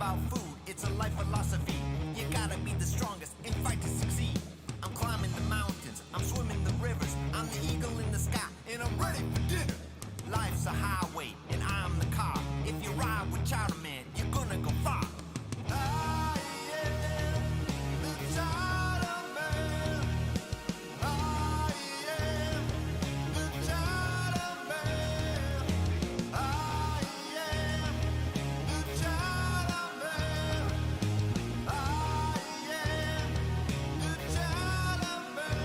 about food, it's a life philosophy. You gotta be the strongest and fight to succeed. I'm climbing the mountains, I'm swimming the rivers. I'm the eagle in the sky, and I'm ready for dinner. Life's a highway, and I'm the car. If you ride with Chowder Man, you're gonna go far. I am the Chowder Man. I am the Chowder Man. I am the Chowder Man. I am the Chowder Man.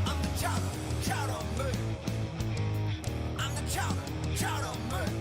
I'm the Chowder Man. I'm the Chowder Man.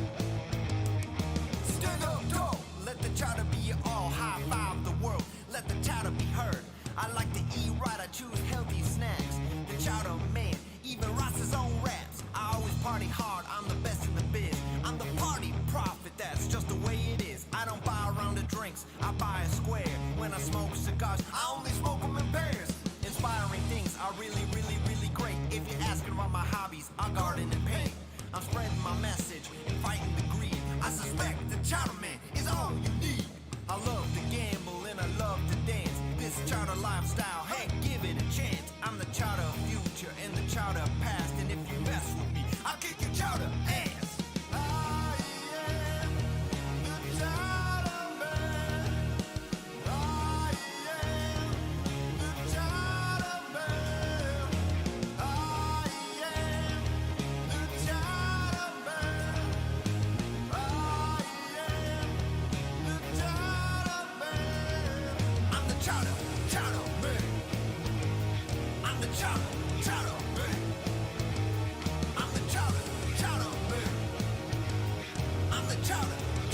Stand up tall, let the chowder be your all. High five the world, let the chowder be heard. I like to eat right, I choose healthy snacks. The Chowder Man even writes his own raps. I always party hard, I'm the best in the biz. I'm the party prophet, that's just the way it is. I don't buy a round of drinks, I buy a square. When I smoke cigars, I only smoke them in pairs. Inspiring things are really, really, really great. If you're asking about my hobbies, I garden and paint. I'm spreading my message and fighting the greed. I suspect the Chowder Man is all you need. I love to gamble and I love to dance. This chowder lifestyle, hey, give it a chance. I'm the chowder future and the chowder past. And if you mess with me, I'll kick your chowder ass. I am the Chowder Man. I am the Chowder Man. I am the Chowder Man. I am the Chowder Man. I'm the Chowder Man. I'm the Chowder Man. I'm the Chowder Man. I'm the Chowder Man.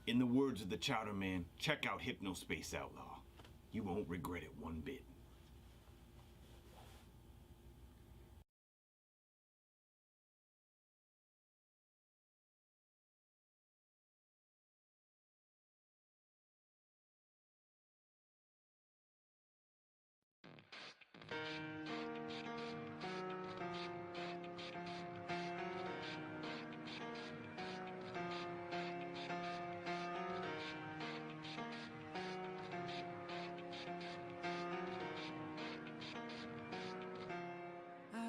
In the words of the Chowder Man, check out Hypnospace Outlaw. You won't regret it one bit.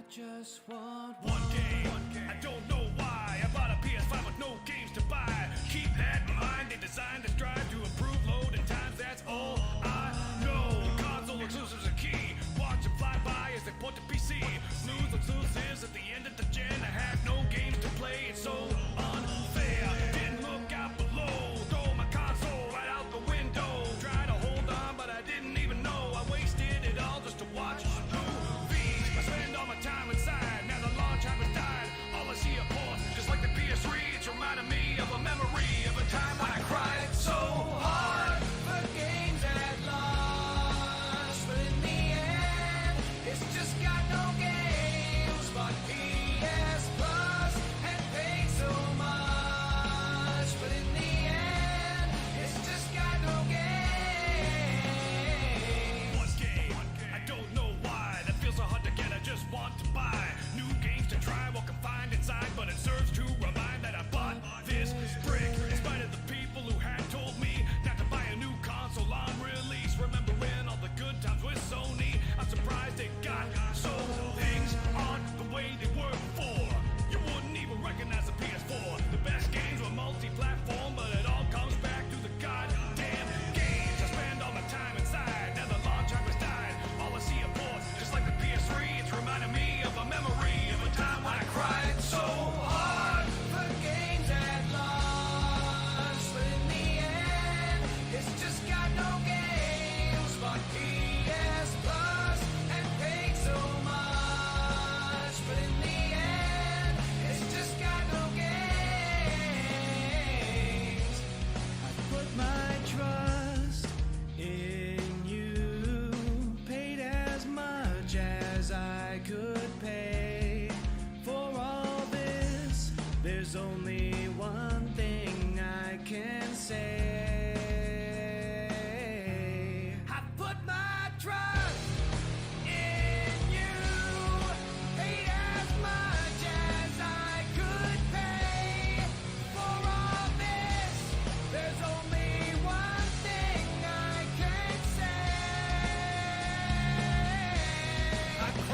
Just want one game. I don't know why. I bought a PS5 with no games to buy. Keep that in mind. They designed this drive to improve loading times. That's all I know. Console exclusives are key. Watch them fly by as they put the PC. Snooze exclusives at the end of the gen. I have no games to play. It's so unfair. Didn't look out below. Throw my console right out the window. Try to hold on, but I didn't even know I wasted it all just to watch movies. I spend all my time inside. Now the launch time has died. All I see are ports, just like the PS3. It's reminding me of a memory of a time when I cried so hard for games that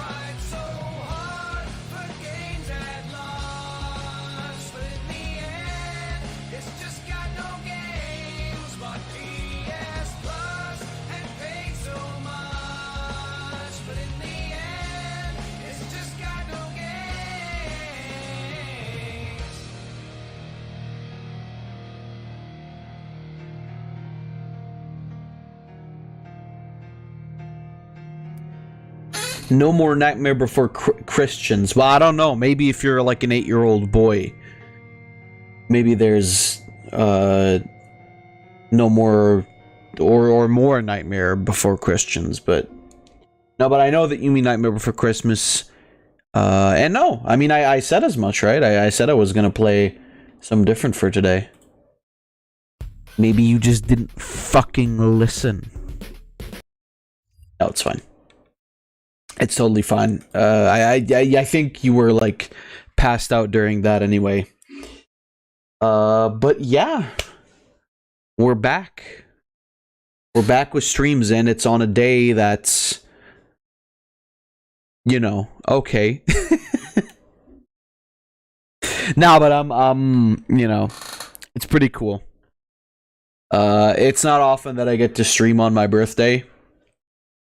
tried so hard for games at launch, but in the end, it's just got no games. But PS Plus and paid so much, but in the end, it's just got no games. No more Nightmare Before Christians. Well, I don't know. Maybe if you're like an 8-year-old boy, maybe there's no more or more Nightmare Before Christians. But no, but I know that you mean Nightmare Before Christmas. And no, I mean I said as much, right? I said I was gonna play some different for today. Maybe you just didn't fucking listen. No, it's fine. It's totally fine. I think you were like passed out during that anyway. But yeah, we're back. We're back with streams, and it's on a day that's, you know, okay. No, but you know, it's pretty cool. It's not often that I get to stream on my birthday.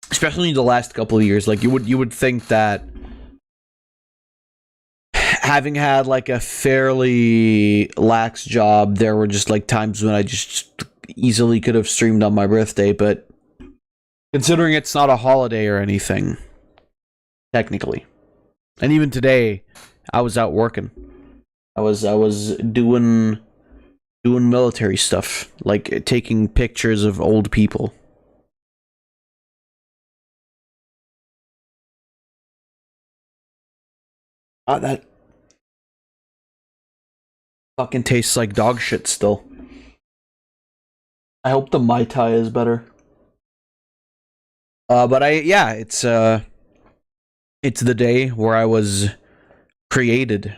Especially in the last couple of years, like you would think that having had like a fairly lax job, there were just like times when I just easily could have streamed on my birthday, but considering it's not a holiday or anything, technically, and even today, I was out working. I was doing military stuff, like taking pictures of old people. That fucking tastes like dog shit still. I hope the Mai Tai is better. But it's the day where I was created.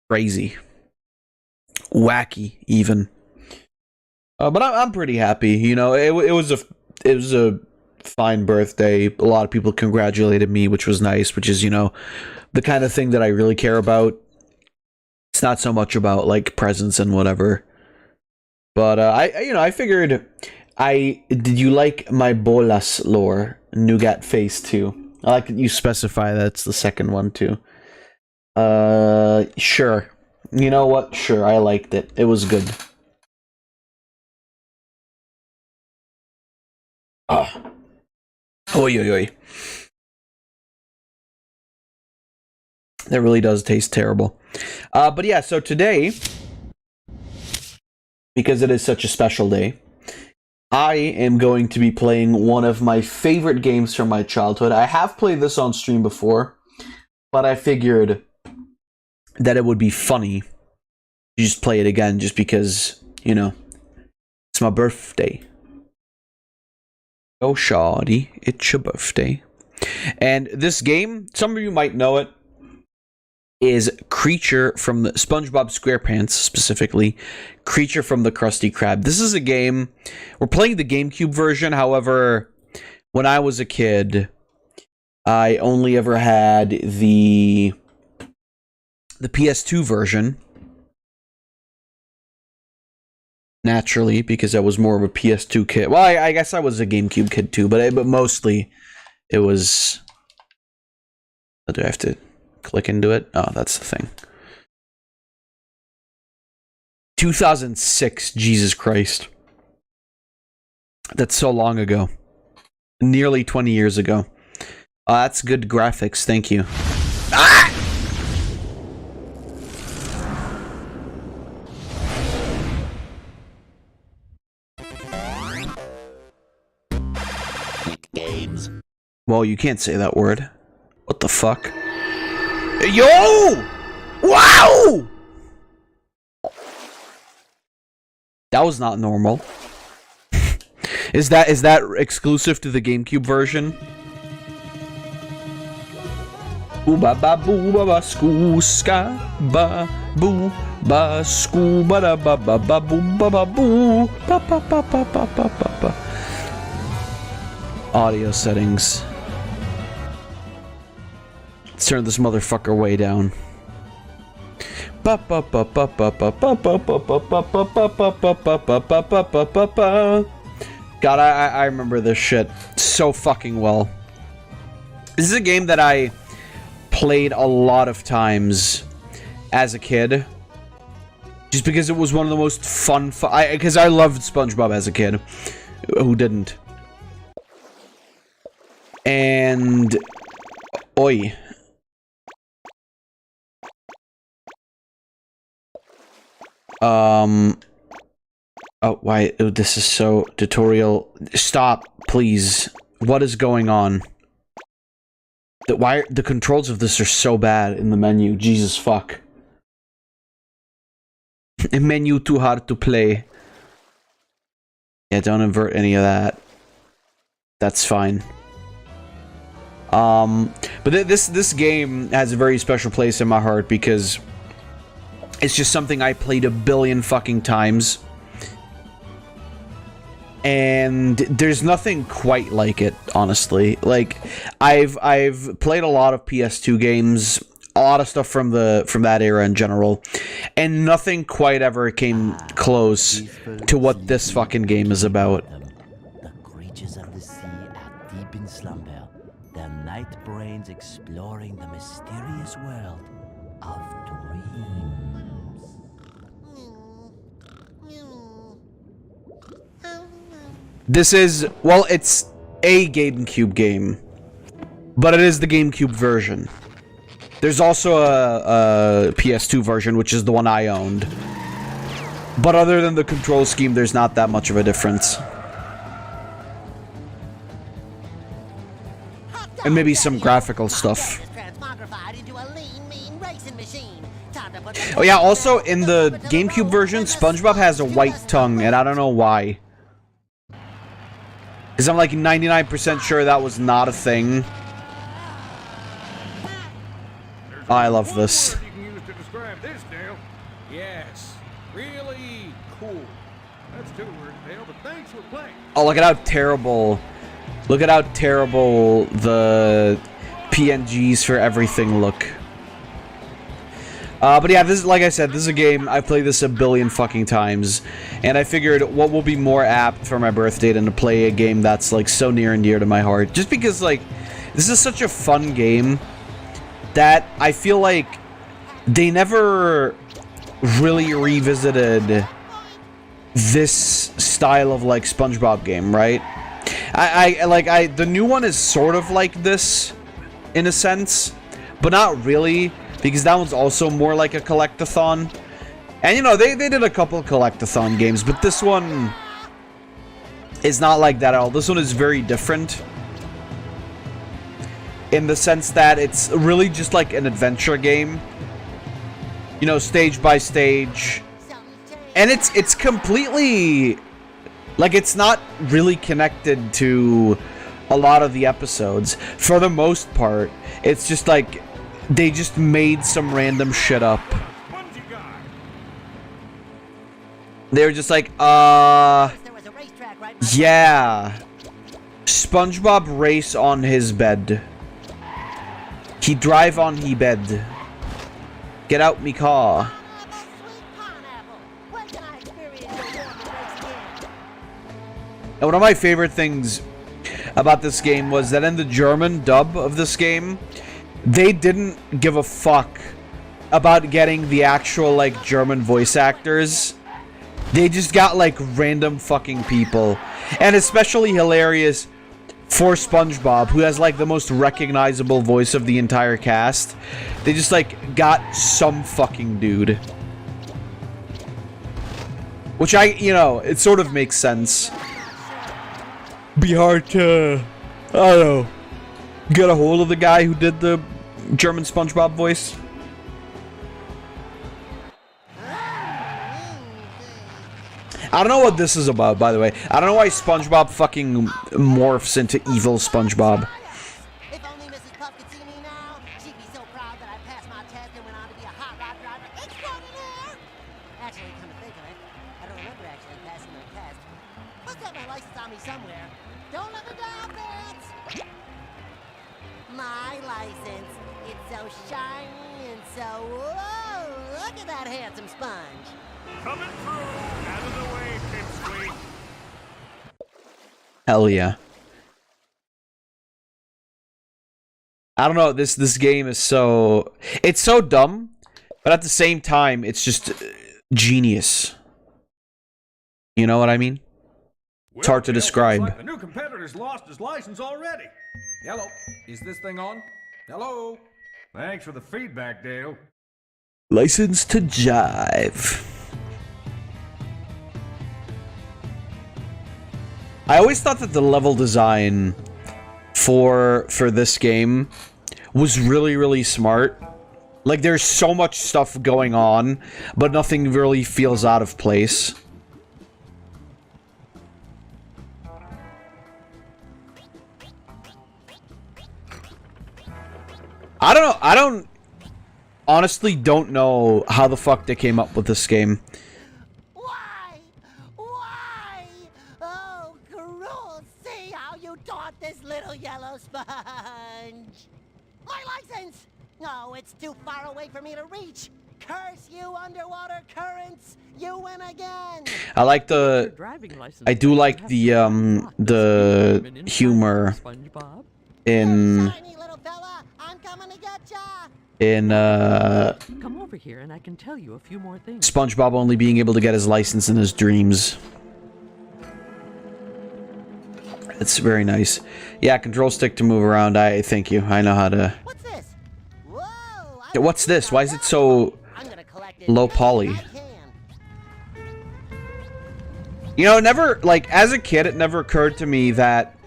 Crazy. Wacky, even. But I'm pretty happy, you know, it was a fine birthday. A lot of people congratulated me, which was nice, which is, you know, the kind of thing that I really care about. It's not so much about like presents and whatever. But I figured did you like my bolas lore nougat face too? I like that you specify that's the second one too. Sure. You know what? Sure, I liked it. It was good. Oi, oi, oi. That really does taste terrible. But yeah, so today, because it is such a special day, I am going to be playing one of my favorite games from my childhood. I have played this on stream before, but I figured that it would be funny to just play it again, just because, you know, it's my birthday. Oh, shawty, it's your birthday. And this game, some of you might know it, is Creature from the SpongeBob SquarePants, specifically Creature from the Krusty Krab. This is a game, we're playing the GameCube version. However, when I was a kid, I only ever had the PS2 version. Naturally, because I was more of a PS2 kid. Well, I guess I was a GameCube kid too, but mostly it was... Do I have to click into it? Oh, that's the thing. 2006, Jesus Christ. That's so long ago. Nearly 20 years ago. That's good graphics, thank you. Ah! Games. Well, you can't say that word. What the fuck? Yo! Wow! That was not normal. Is that exclusive to the GameCube version? Boo ba ba boo ba ba skoo ska ba boo ba skoo ba da ba ba ba boo ba ba boo ba ba ba ba ba ba ba ba. Audio settings. Let's turn this motherfucker way down. God, I remember this shit so fucking well. This is a game that I played a lot of times as a kid. Just because it was one of the most fun... Because I loved SpongeBob as a kid. Who didn't? And... Oi. Oh, why? Oh, this is so... Tutorial... Stop, please. What is going on? Why the controls of this are so bad in the menu? Jesus fuck. A menu too hard to play. Yeah, don't invert any of that. That's fine. But this game has a very special place in my heart because it's just something I played a billion fucking times. And there's nothing quite like it, honestly. Like, I've played a lot of PS2 games, a lot of stuff from that era in general, and nothing quite ever came close to what this fucking game is about. The creatures of the sea are deep in slumber, their night brains exploring the mysterious world of dreams. This is, well, it's a GameCube game, but it is the GameCube version. There's also a PS2 version, which is the one I owned. But other than the control scheme, there's not that much of a difference. And maybe some graphical stuff. Oh yeah, also in the GameCube version, SpongeBob has a white tongue, and I don't know why. Because I'm like 99% sure that was not a thing. Oh, I love this. Yes, really cool. That's 2 words, Dale, but thanks for playing. Oh, look at how terrible... Look at how terrible the PNGs for everything look. But yeah, this is, like I said, this is a game, I played this a billion fucking times, and I figured what will be more apt for my birthday than to play a game that's, like, so near and dear to my heart. Just because, like, this is such a fun game that I feel like they never really revisited this style of, like, SpongeBob game, right? The new one is sort of like this, in a sense, but not really, because that one's also more like a collect-a-thon. And, you know, they did a couple of collect-a-thon games, but this one is not like that at all. This one is very different, in the sense that it's really just like an adventure game. You know, stage by stage. And it's completely... Like, it's not really connected to a lot of the episodes. For the most part, it's just like... They just made some random shit up. They were just like, yeah. SpongeBob race on his bed. He drive on he bed. Get out me car. And one of my favorite things about this game was that in the German dub of this game, they didn't give a fuck about getting the actual, like, German voice actors. They just got, like, random fucking people. And especially hilarious for SpongeBob, who has, like, the most recognizable voice of the entire cast. They just, like, got some fucking dude. Which you know, it sort of makes sense. Be hard to, I don't know, get a hold of the guy who did the German SpongeBob voice. I don't know what this is about, by the way. I don't know why SpongeBob fucking morphs into evil SpongeBob. If only Mrs. Puff could see me now, she'd be so proud that I passed my test and went on to be a hot rod driver extraordinaire. Actually, come to think of it, I don't remember actually passing my test. Must have my license on me somewhere. Don't let me down, Bats! My license It's so shiny and so... Whoa! Look at that handsome sponge. Coming through. Out of the way, pipsqueak. Hell yeah. I don't know, this game is so... It's so dumb, but at the same time, it's just genius. You know what I mean? It's hard to describe. Looks like the new competitor's lost his license already. Hello, is this thing on? Hello? Thanks for the feedback, Dale. License to jive. I always thought that the level design for this game was really, really smart. Like, there's so much stuff going on, but nothing really feels out of place. I honestly don't know how the fuck they came up with this game. Why? Why? Oh, cruel. See how you taught this little yellow sponge. My license! No, it's too far away for me to reach. Curse you, underwater currents. You win again. I like the... I do like the humor in... Shiny little fella, I'm coming to get ya. In, Come over here and I can tell you a few more things. SpongeBob only being able to get his license in his dreams. It's very nice. Yeah, control stick to move around. Thank you. I know how to... What's this? Whoa! Yeah, what's this? Why is it so low poly? You know, never, like, as a kid, it never occurred to me that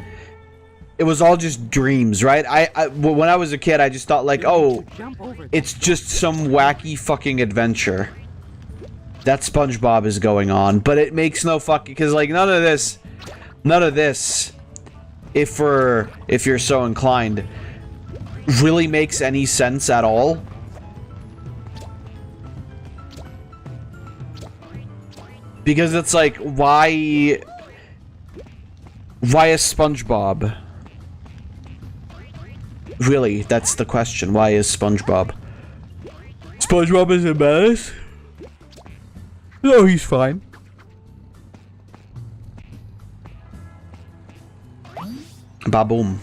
it was all just dreams, right? When I was a kid, I just thought, like, oh, it's just some wacky fucking adventure that SpongeBob is going on. But it makes no fucking... Because, like, none of this, if you're so inclined, really makes any sense at all. Because it's like, why is SpongeBob? Really, that's the question. Why is SpongeBob? SpongeBob is embarrassed? No, he's fine. Ba-boom.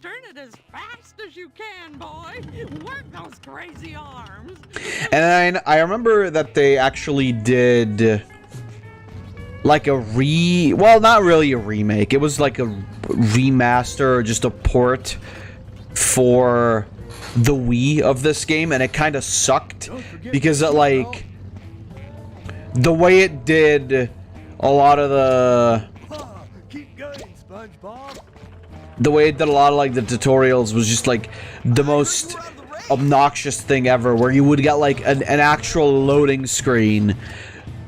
Turn it as fast as you can, boy. Work those crazy arms. And I remember that they actually did like a well, not really a remake. It was like a remaster or just a port for the Wii of this game, and it kind of sucked because it, like, the way it did a lot of the... Keep going, SpongeBob. The way it did a lot of, like, the tutorials was just, like, the most obnoxious thing ever, where you would get, like, an actual loading screen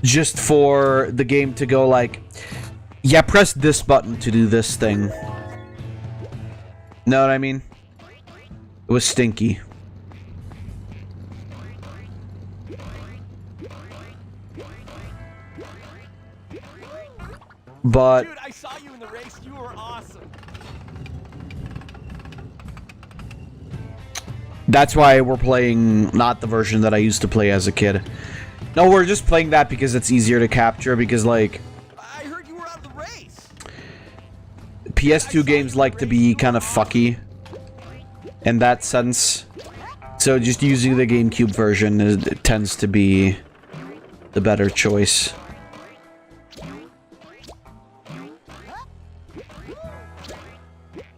just for the game to go, like, yeah, press this button to do this thing. Know what I mean? It was stinky. But... Dude, I saw you in the race. You were awesome. That's why we're playing not the version that I used to play as a kid. No, we're just playing that because it's easier to capture, because, like... I heard you were out of the race. PS2 games like to be kind of fucky in that sense. So just using the GameCube version it tends to be the better choice.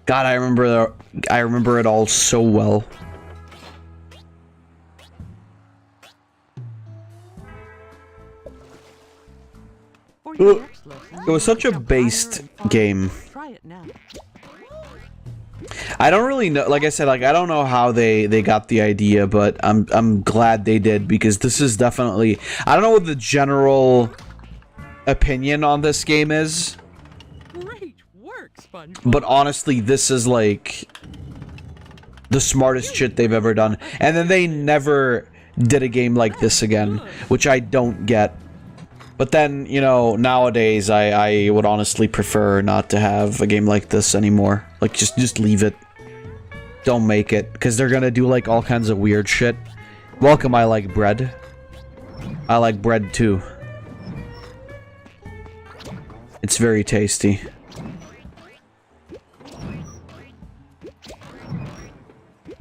God, I remember it all so well. It was such a based game. Try it now. I don't really know, like I said, like, I don't know how they got the idea, but I'm glad they did, because this is definitely... I don't know what the general opinion on this game is. Great work, SpongeBob. But honestly, this is, like, the smartest shit they've ever done. And then they never did a game like this again, which I don't get. But then, you know, nowadays, I would honestly prefer not to have a game like this anymore. Like, just leave it. don't make it, because they're gonna do like all kinds of weird shit. Welcome, I like bread. I like bread too. It's very tasty.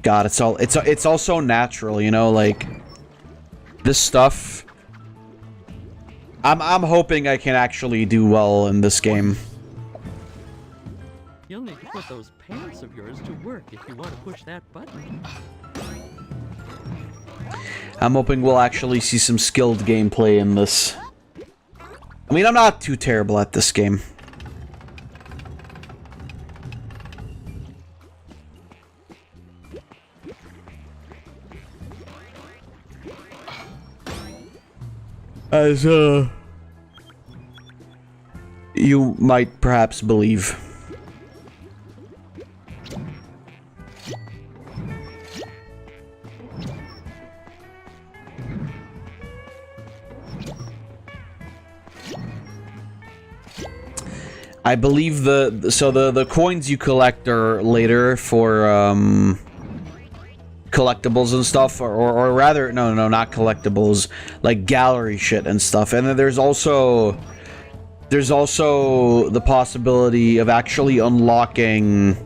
God, it's all so natural, you know, like this stuff. I'm hoping I can actually do well in this game. You'll need to put those pants of yours to work if you want to push that button. I'm hoping we'll actually see some skilled gameplay in this. I mean, I'm not too terrible at this game. As, you might perhaps believe. I believe the coins you collect are later for collectibles and stuff, or rather no, not collectibles, like gallery shit and stuff. And then there's also the possibility of actually unlocking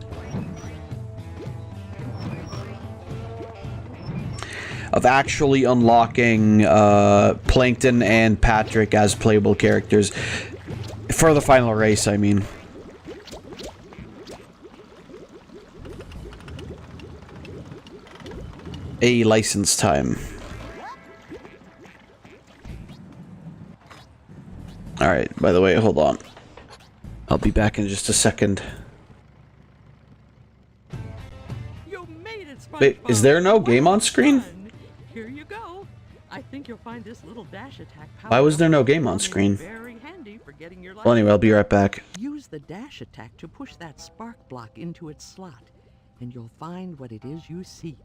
Plankton and Patrick as playable characters for the final race, I mean. A license time. Alright, by the way, hold on. I'll be back in just a second. You made it, SpongeBob. Wait, is there no game on screen? Here you go. I think you'll find this little dash attack power. Why was there no game on screen? Very handy for getting your Well, anyway, I'll be right back. Use the dash attack to push that spark block into its slot, and you'll find what it is you seek.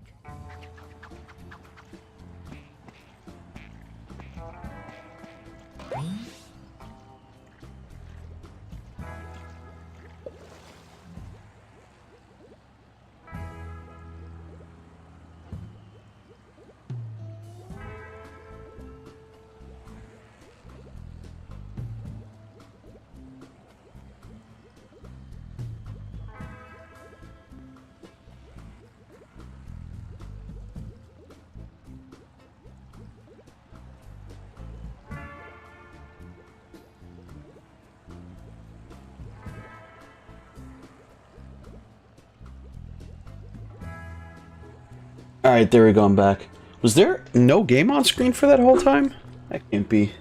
Alright, there we go, I'm back. Was there no game on screen for that whole time? That can't be.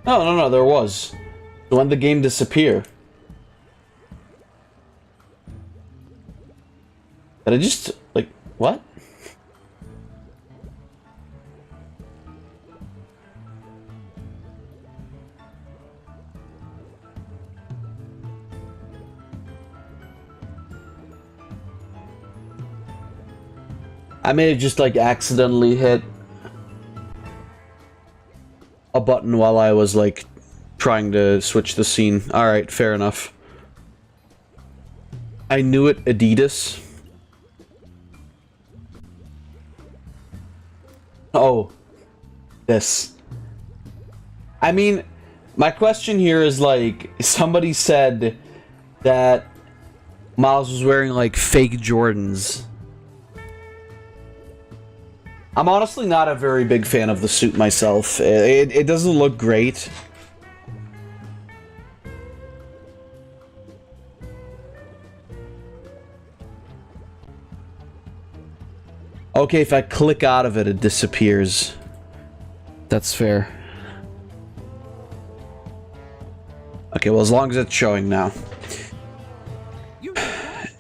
No, there was. When did the game disappear? Did I just, like, what? I may have just, like, accidentally hit a button while I was, like, trying to switch the scene. Alright, fair enough. I knew it, Adidas. Oh. This. I mean, my question here is, like, somebody said that Miles was wearing, like, fake Jordans. I'm honestly not a very big fan of the suit myself. It doesn't look great. Okay, if I click out of it, it disappears. That's fair. Okay, well, as long as it's showing now.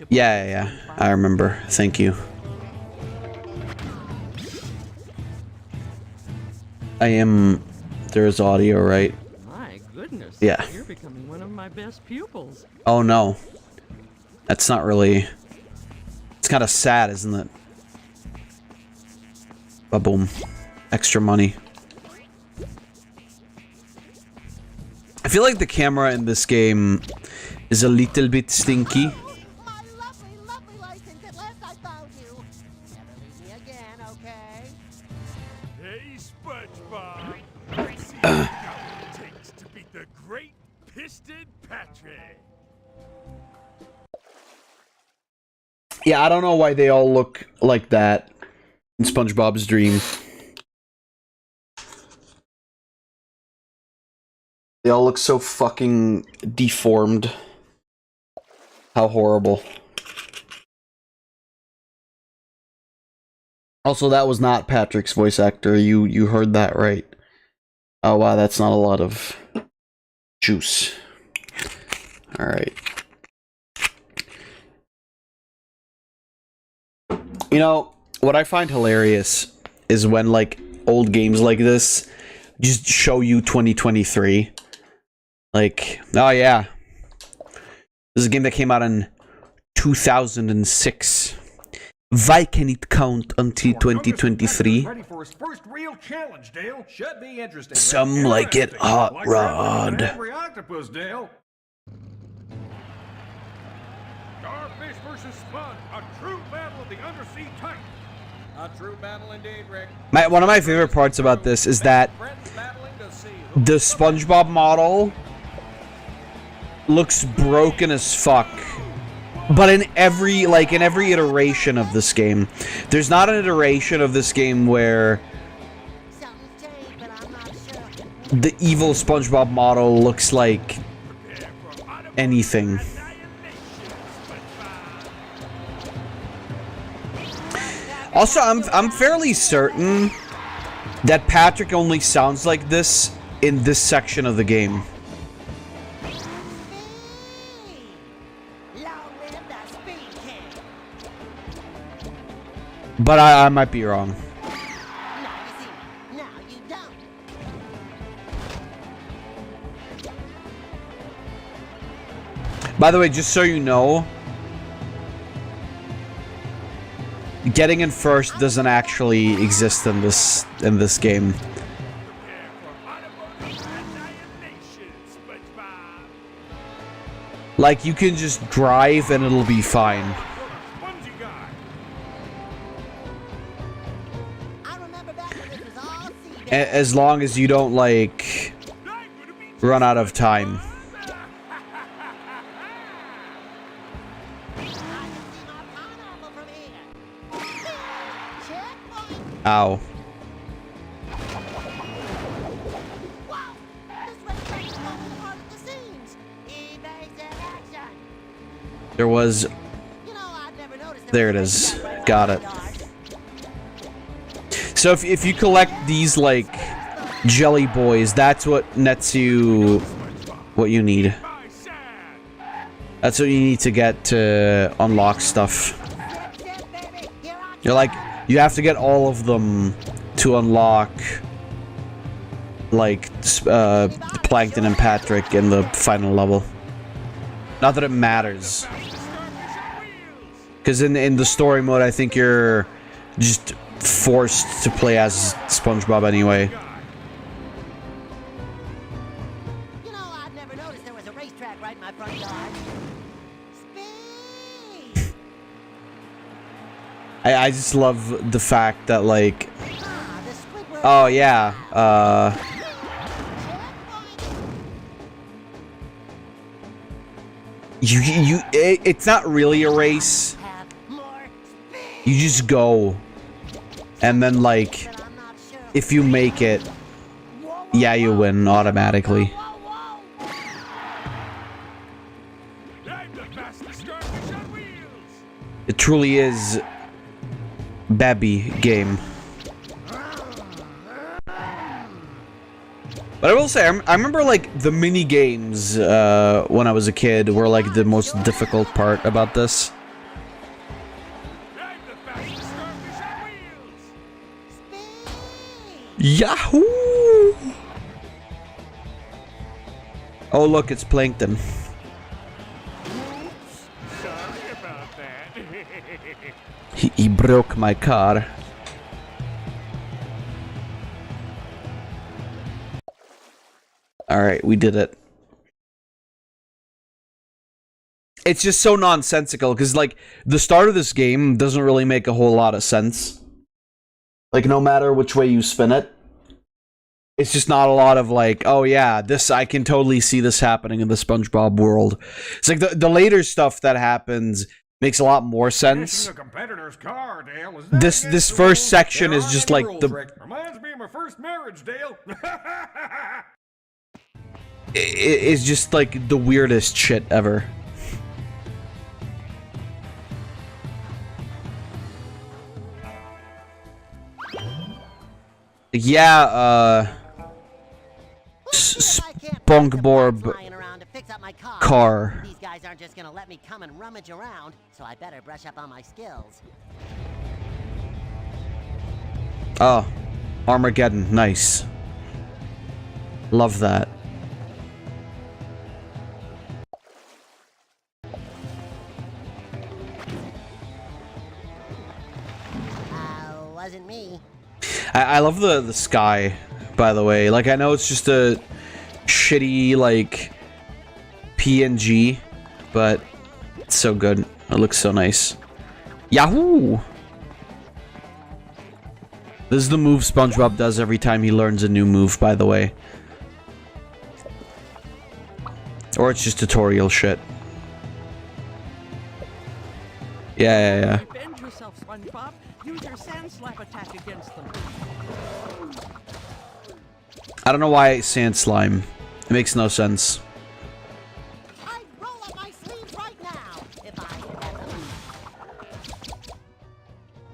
Yeah, I remember. Thank you. There's audio, right? My goodness. Yeah. You're becoming one of my best pupils. Oh no. That's not really... It's kind of sad, isn't it? Ba-boom. Extra money. I feel like the camera in this game is a little bit stinky. My lovely, lovely license. At last I found you. Never leave me again, okay? Hey, SpongeBob. Let's see what it takes to beat the great Piston Patrick. Yeah, I don't know why they all look like that in SpongeBob's dream. They all look so fucking deformed. How horrible. Also, that was not Patrick's voice actor. You heard that right. Oh wow, that's not a lot of juice. Alright. You know, what I find hilarious is when, like, old games like this just show you 2023. Like, oh yeah. This is a game that came out in 2006. Why can it count until 2023? Ready for his first real challenge, Dale. Should be interesting. Some like it hot Like rod. every octopus, Dale. Starfish versus Spud, a true battle of the undersea titan. A true battle indeed, Rick. One of my favorite parts about this is that Friends battling to see the SpongeBob model looks broken as fuck. But in every iteration of this game, there's not an iteration of this game where Something's changed, but I'm not sure. the evil SpongeBob model looks like anything. Also, I'm fairly certain that Patrick only sounds like this in this section of the game. Long live the Speed King. But I might be wrong. Now you see, now you don't. By the way, just so you know, getting in first doesn't actually exist in this game. Like, you can just drive and it'll be fine. I remember back when this was all sea. As long as you don't, like, run out of time. I can see my pineapple from here. Checkpoint. Ow. Wow, this racetrack is falling apart at the seams. Evasive action. There was... You know, I've never noticed There it is. Got it. So if you collect these, like, jelly boys, that's what nets you what you need. That's what you need to get to unlock stuff. You're like, you have to get all of them to unlock, like, Plankton and Patrick in the final level. Not that it matters. Because in the story mode, I think you're just forced to play as SpongeBob anyway. You know, I've never noticed there was a racetrack right in my front yard. Speed! I just love the fact that, like, Ah, the Squidward. oh yeah, Checkpoint. it's not really a race. Have more speed. You just go, and then, like, But I'm not sure. if you make it, yeah, you win automatically. Whoa, whoa. I'm the fastest starfish on wheels. It truly is Babby game. But I will say, I remember, like, the mini games when I was a kid were, like, the most difficult part about this. I'm the fastest starfish on wheels. Speed. Yahoo! Oh, look, it's Plankton. Sorry about that. He broke my car. Alright, we did it. It's just so nonsensical, because, like, the start of this game doesn't really make a whole lot of sense. Like, no matter which way you spin it. It's just not a lot of, like, oh yeah, this, I can totally see this happening in the SpongeBob world. It's like, the later stuff that happens makes a lot more sense. This first section is just like the... Reminds me of my first marriage, Dale. It's just like the weirdest shit ever. Yeah, SpongeBob car. These guys aren't just gonna let me come and rummage around, so I better brush up on my skills. Oh, Armageddon, nice. Love that. Wasn't me. I love the sky, by the way. Like, I know it's just a shitty, like, PNG, but it's so good. It looks so nice. Yahoo! This is the move SpongeBob does every time he learns a new move, by the way. Or it's just tutorial shit. Yeah. Defend yourself, SpongeBob. Use your sand slap attack against them. I don't know why sand slime. It makes no sense. I'd roll up my sleeves right now if I had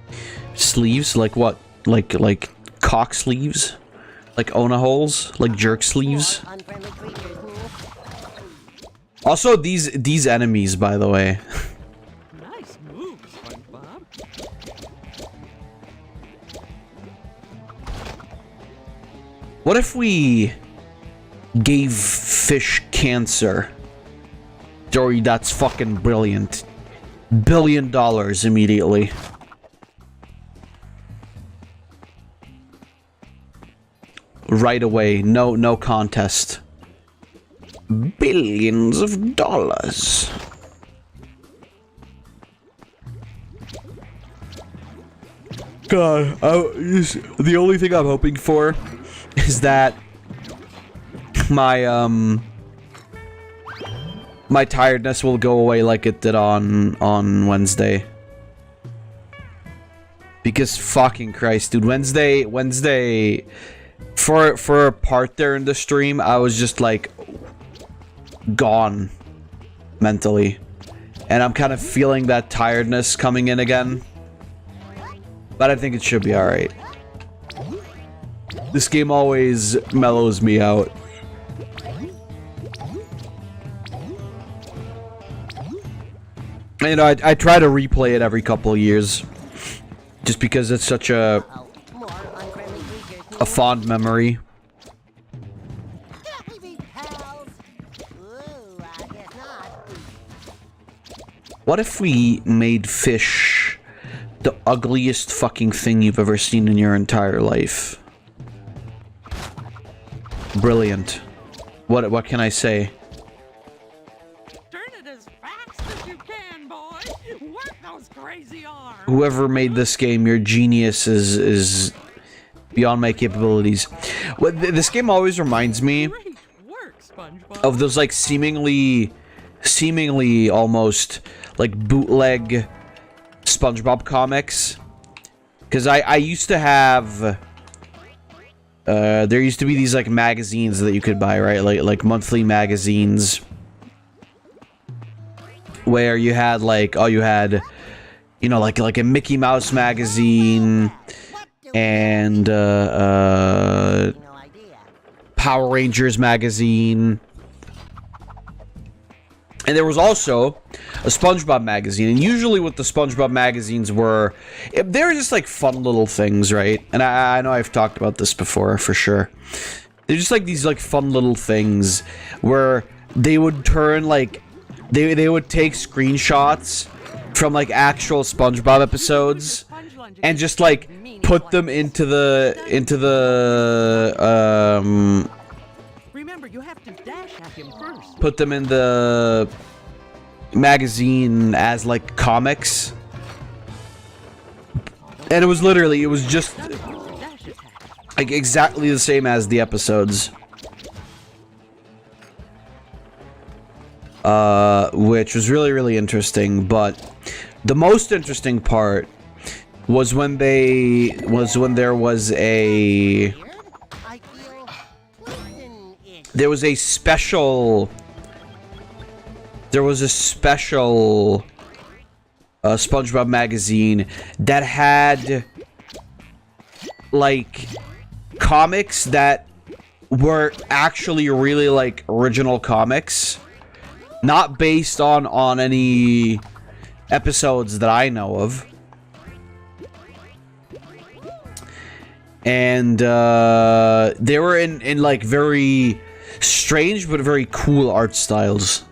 them. Sleeves? Like what? Like cock sleeves? Like Ona holes? Like jerk sleeves? Unfriendly creatures, Also, these enemies, by the way. Nice move, SpongeBob. What if we gave fish cancer? Dory, that's fucking brilliant. $1 billion immediately. Right away, no contest. Billions of dollars. God, the only thing I'm hoping for is that my my tiredness will go away like it did on Wednesday. Because fucking Christ, dude, Wednesday for a part there in the stream, I was just like gone mentally. And I'm kind of feeling that tiredness coming in again. But I think it should be alright. This game always mellows me out. You know, I try to replay it every couple of years. Just because it's such a fond memory. What if we made fish the ugliest fucking thing you've ever seen in your entire life? Brilliant. What can I say? Turn it as fast as you can, boy. Work those crazy arms. Whoever made this game, your genius is beyond my capabilities. This game always reminds me of those like seemingly almost like bootleg SpongeBob comics. Because I used to have there used to be these like magazines that you could buy, right? Like monthly magazines where you had like you know, like a Mickey Mouse magazine and Power Rangers magazine. And there was also a SpongeBob magazine. And usually what the SpongeBob magazines were, they were just like fun little things, right? And I know I've talked about this before, for sure. They're just like these like fun little things where they would turn like, they would take screenshots from like actual SpongeBob episodes and just like put them into the you have to dash at him first. put them in the magazine as like comics. And it was literally, it was just like exactly the same as the episodes. Which was really, really interesting. But the most interesting part was when there was a special SpongeBob magazine that had like comics that were actually really like original comics, not based on any episodes that I know of. And they were in like very strange but very cool art styles.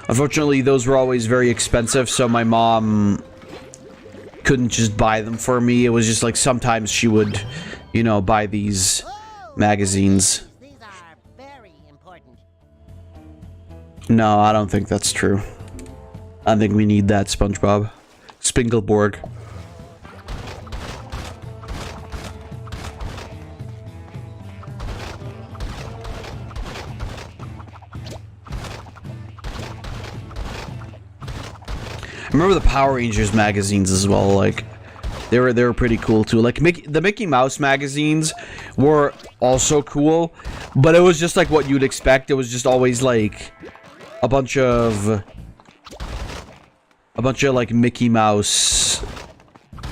Unfortunately, those were always very expensive, so my mom couldn't just buy them for me. It was just like sometimes she would, you know, buy these magazines. These are very important. No, I don't think that's true. I think we need that, SpongeBob. Spinkelborg. I remember the Power Rangers magazines as well. Like, they were pretty cool too. Like the Mickey Mouse magazines were also cool, but it was just like what you'd expect. It was just always like a bunch of like Mickey Mouse,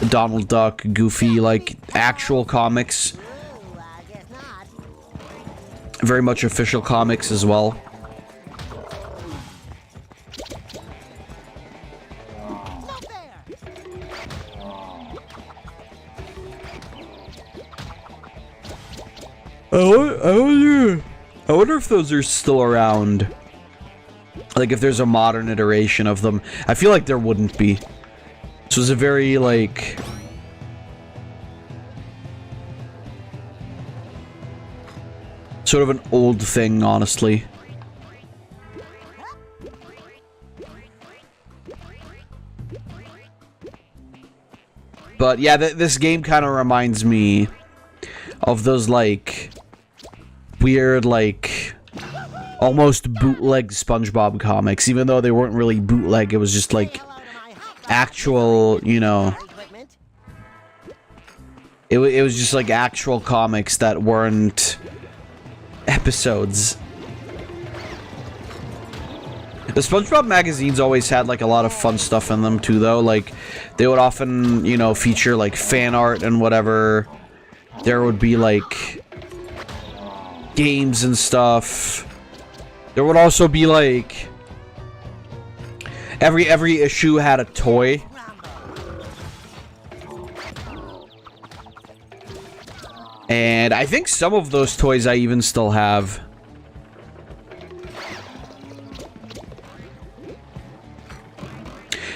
Donald Duck, Goofy, like actual comics. Ooh, I guess not. Very much official comics as well. Not there. I wonder if those are still around. Like if there's a modern iteration of them. I feel like there wouldn't be. This was a very like sort of an old thing, honestly. But yeah, this game kind of reminds me of those like weird like almost bootleg SpongeBob comics, even though they weren't really bootleg. It was just like actual, you know, Equipment. it was just like actual comics that weren't episodes. The SpongeBob magazines always had like a lot of fun stuff in them too, though. Like they would often, you know, feature like fan art and whatever. There would be like games and stuff. There would also be like every issue had a toy. And I think some of those toys I even still have.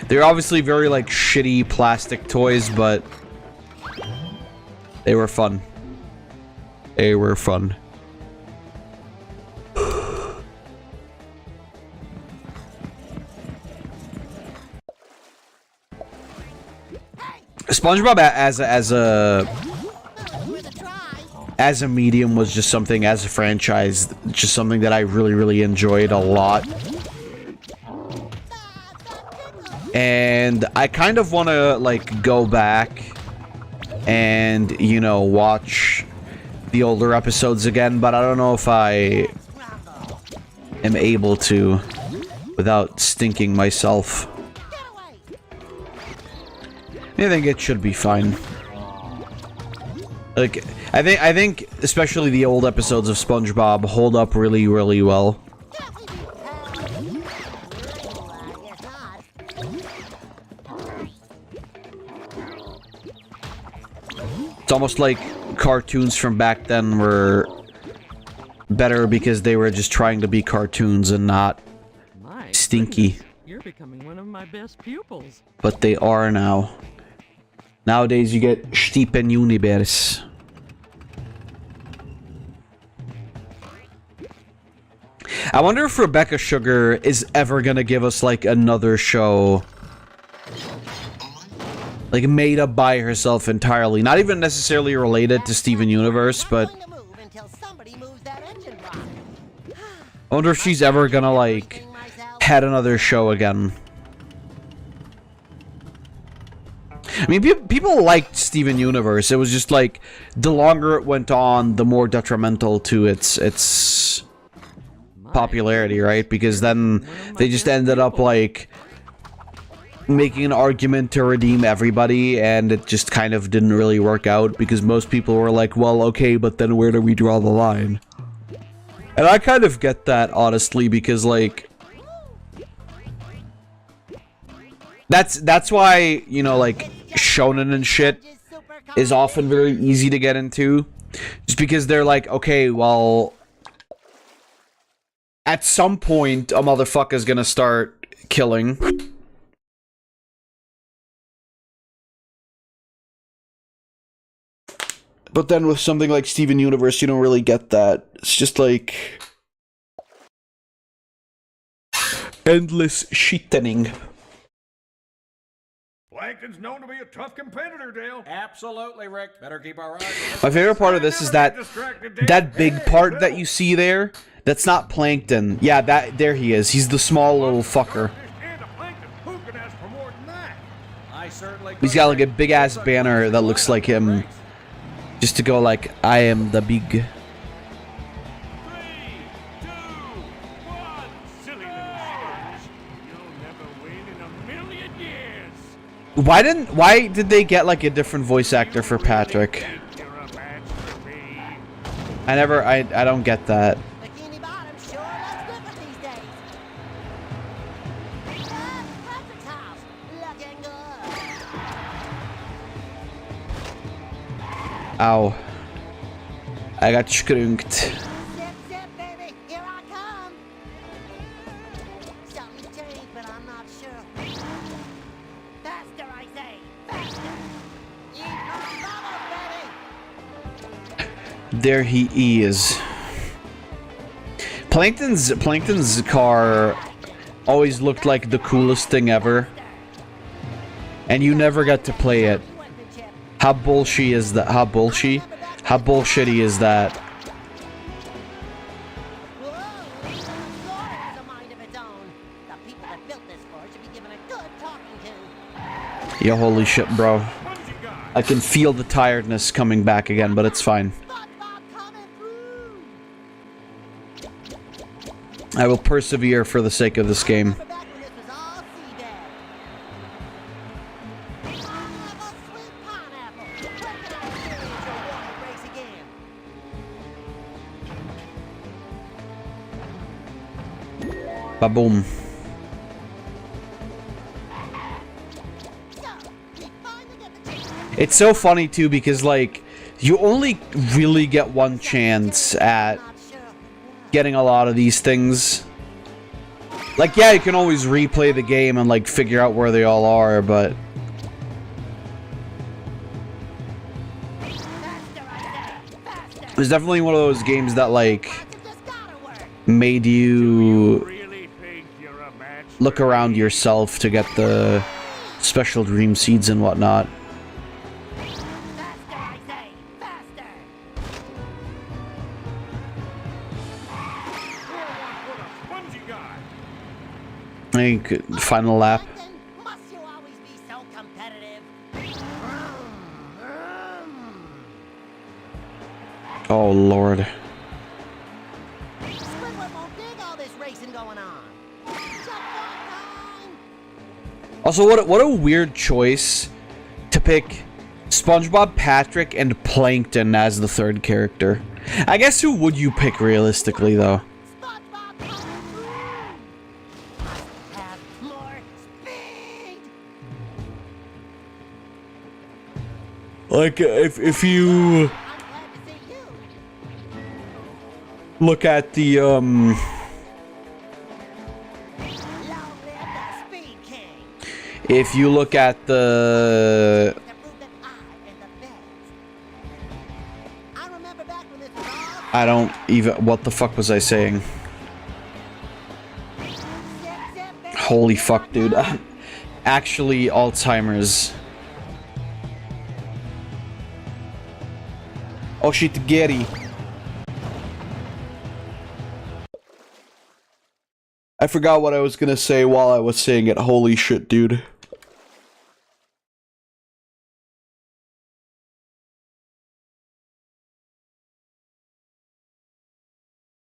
They're obviously very like shitty plastic toys, but they were fun. They were fun. SpongeBob as a medium was just something, as a franchise, just something that I really, really enjoyed a lot. And I kind of want to like go back and, you know, watch the older episodes again, but I don't know if I am able to without stinking myself. I think it should be fine. Like, I think especially the old episodes of SpongeBob hold up really, really well. It's almost like cartoons from back then were better because they were just trying to be cartoons and not stinky. You're becoming one of my best pupils. But they are now. Nowadays you get Stipen Universe. I wonder if Rebecca Sugar is ever gonna give us like another show, like made up by herself entirely, not even necessarily related to Steven Universe, but I wonder if she's ever gonna like head another show again. I mean, people liked Steven Universe. It was just like the longer it went on, the more detrimental to its popularity, right? Because then they just ended up like making an argument to redeem everybody, and it just kind of didn't really work out because most people were like, well, okay, but then where do we draw the line? And I kind of get that, honestly, because like that's why, you know, like shonen and shit is often very easy to get into, just because they're like, okay, well, at some point a motherfucker's gonna start killing. But then with something like Steven Universe, you don't really get that. It's just like endless shittening. Plankton's known to be a tough competitor, Dale. Absolutely, Rick. Better keep our eyes. My favorite part of this is that big part that you see there, that's not Plankton. Yeah, that there he is. He's the small little fucker. He's got like a big ass banner that looks like him, just to go like, I am the big. 3, 2, 1. Silly little sponge. You'll never win in a million years. Why did they get like a different voice actor for Patrick? You're a match for me. I don't get that. Bikini Bottom sure looks different these days. Patrick's house, looking good. Ow. I got skrunked. Zip, zip, baby, here I come. Something's changed, but I'm not sure. Faster, I say, faster. Eat my bubbles, baby. There he is. Plankton's car always looked like the coolest thing ever, and you never got to play it. How bullshit is that? How bullshitty is that? Whoa, Florida has a mind of its own. The people that built this fort should be given a good talking to. Yeah, holy shit, bro. I can feel the tiredness coming back again, but it's fine. SpongeBob coming through. I will persevere for the sake of this game. Remember back when this was all seabed. Pineapple, sweet pineapple. When can I experience your water race again? Ba-boom. So, we finally get the chance. It's so funny too because like you only really get one chance at Not sure. getting a lot of these things. Like, yeah, you can always replay the game and like figure out where they all are, but Faster, I say, faster. it was definitely one of those games that like Faster just gotta work. made you Really think you're a match look for around me? yourself to get the special dream seeds and whatnot. Faster, I say, faster. What a spongy guy. I think final lap. Plankton, must you always be so competitive? Oh lord. Squidward won't dig all this racing going on. Jump on time. Also, what a weird choice to pick SpongeBob, Patrick, and Plankton as the third character. I guess who would you pick realistically though? SpongeBob coming through. Must have more speed. Like if you I'm glad to see you. look at the Long live the Speed King. if you look at the To prove that I am the best. I remember back when this was all I don't even what the fuck was I saying? Holy fuck, dude. Actually, Alzheimer's. Oh shit, Gary. I forgot what I was gonna say while I was saying it. Holy shit, dude.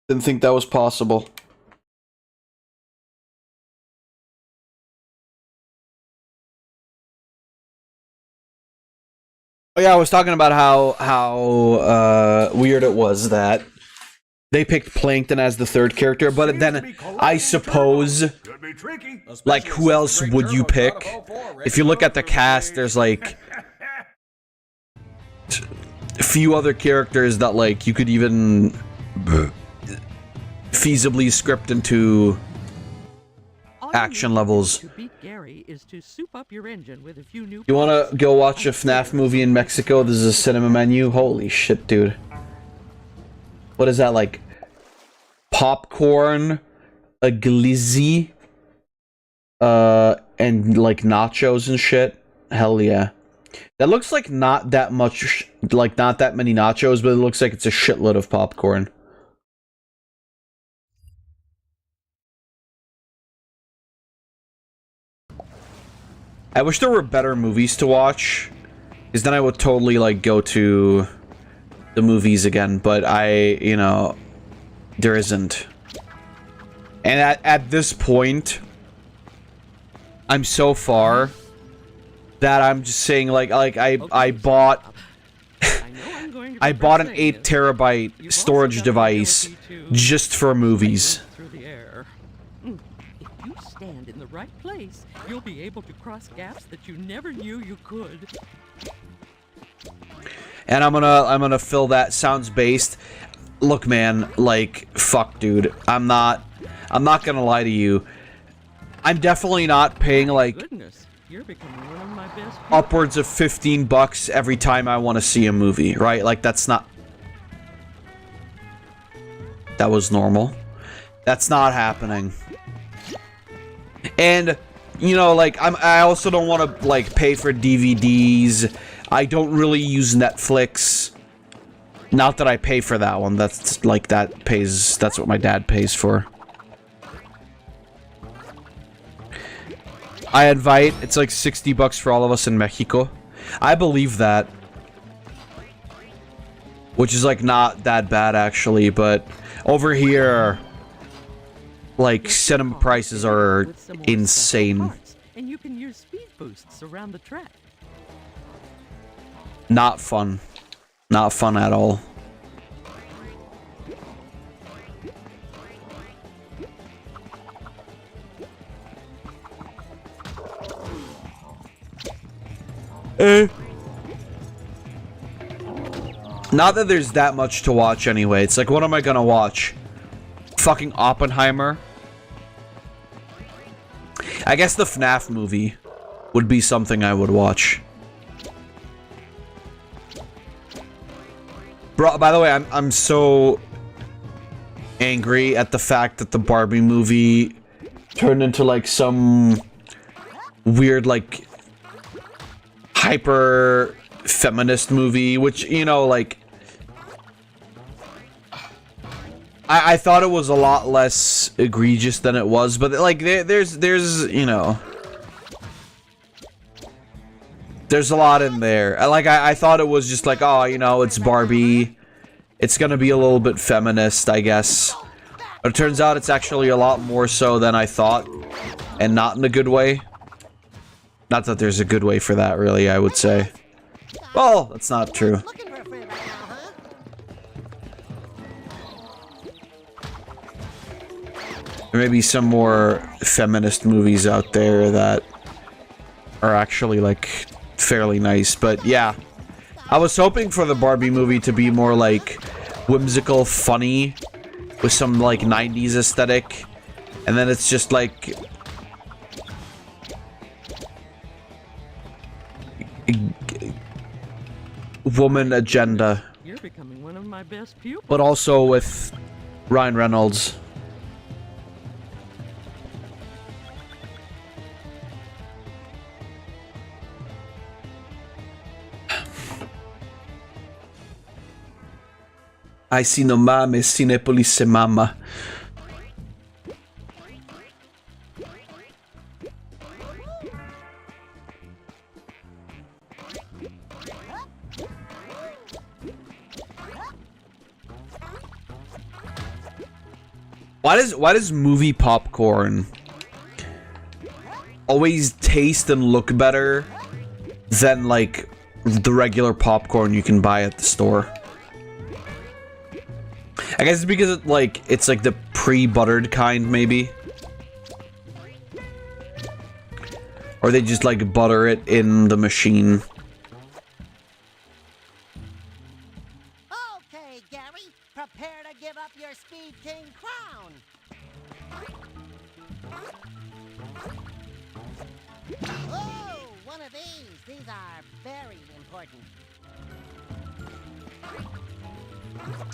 Didn't think that was possible. Oh yeah, I was talking about how weird it was that they picked Plankton as the third character, but then I suppose, like, who else would you pick? If you look at the cast, there's like a few other characters that like you could even feasibly script into action levels. To beat Gary is to soup up your engine with a few new. You wanna go watch a FNAF movie in Mexico? This is a cinema menu. Holy shit, dude. What is that, like? Popcorn, a glizzy, and like nachos and shit. Hell yeah. That looks like not that much, like not that many nachos, but it looks like it's a shitload of popcorn. I wish there were better movies to watch, because then I would totally, like, go to the movies again, but you know, there isn't. And at this point, I'm so far that I'm just saying, like I bought I bought an 8 terabyte storage device just for movies. If you stand in the right place, you'll be able to cross gaps that you never knew you could. And I'm gonna fill that sounds based. Look, man, like, fuck, dude. I'm not gonna lie to you. I'm definitely not paying like You're becoming one of my best upwards of $15 every time I want to see a movie, right? Like, that's not. That was normal. That's not happening. And you know, like, I also don't want to like pay for DVDs. I don't really use Netflix. Not that I pay for that one. That's like that's what my dad pays for. I invite. It's like $60 for all of us in Mexico. I believe that. Which is like not that bad actually, but over here, like, cinema prices are insane. And you can use speed boosts around the track. Not fun. Not fun at all. Not that there's that much to watch anyway. It's like, what am I gonna watch? Fucking Oppenheimer? I guess the FNAF movie would be something I would watch. Bro, by the way, I'm so angry at the fact that the Barbie movie turned into like some weird like hyper feminist movie, which, you know, like, I thought it was a lot less egregious than it was, but like there's you know, there's a lot in there. I thought it was just like, oh, you know, it's Barbie, it's gonna be a little bit feminist, I guess. But it turns out it's actually a lot more so than I thought, and not in a good way. Not that there's a good way for that, really, I would say. Well, that's not true. There may be some more feminist movies out there that are actually, like, fairly nice, but yeah. I was hoping for the Barbie movie to be more, like, whimsical, funny, with some, like, 90s aesthetic, and then it's just, like, woman agenda. You're becoming one of my best pupils. But also with Ryan Reynolds. Ay, si no mames, Cinépolis se mama. Why does movie popcorn always taste and look better than like the regular popcorn you can buy at the store? I guess it's because it's like the pre-buttered kind, maybe. Or they just like butter it in the machine. Okay, Gary, prepare to give up your Speed King crown. Oh, one of these. These are very important.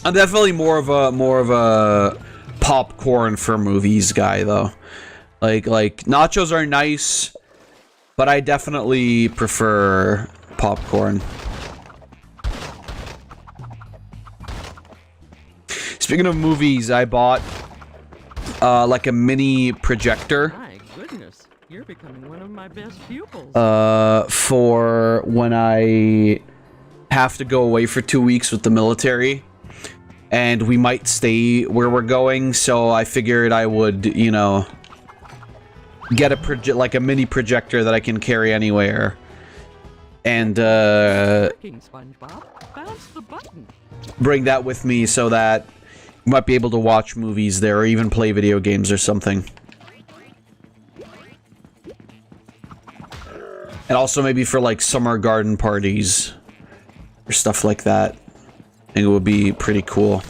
I'm definitely more of a popcorn for movies guy though. Like nachos are nice, but I definitely prefer popcorn. Speaking of movies, I bought like a mini projector. My goodness, you're becoming one of my best pupils. For when I have to go away for 2 weeks with the military, and we might stay where we're going, so I figured I would, you know, get a mini projector that I can carry anywhere, and SpongeBob, bounce the button. bring that with me so that you might be able to watch movies there, or even play video games or something. And also maybe for like summer garden parties or stuff like that. I think it would be pretty cool.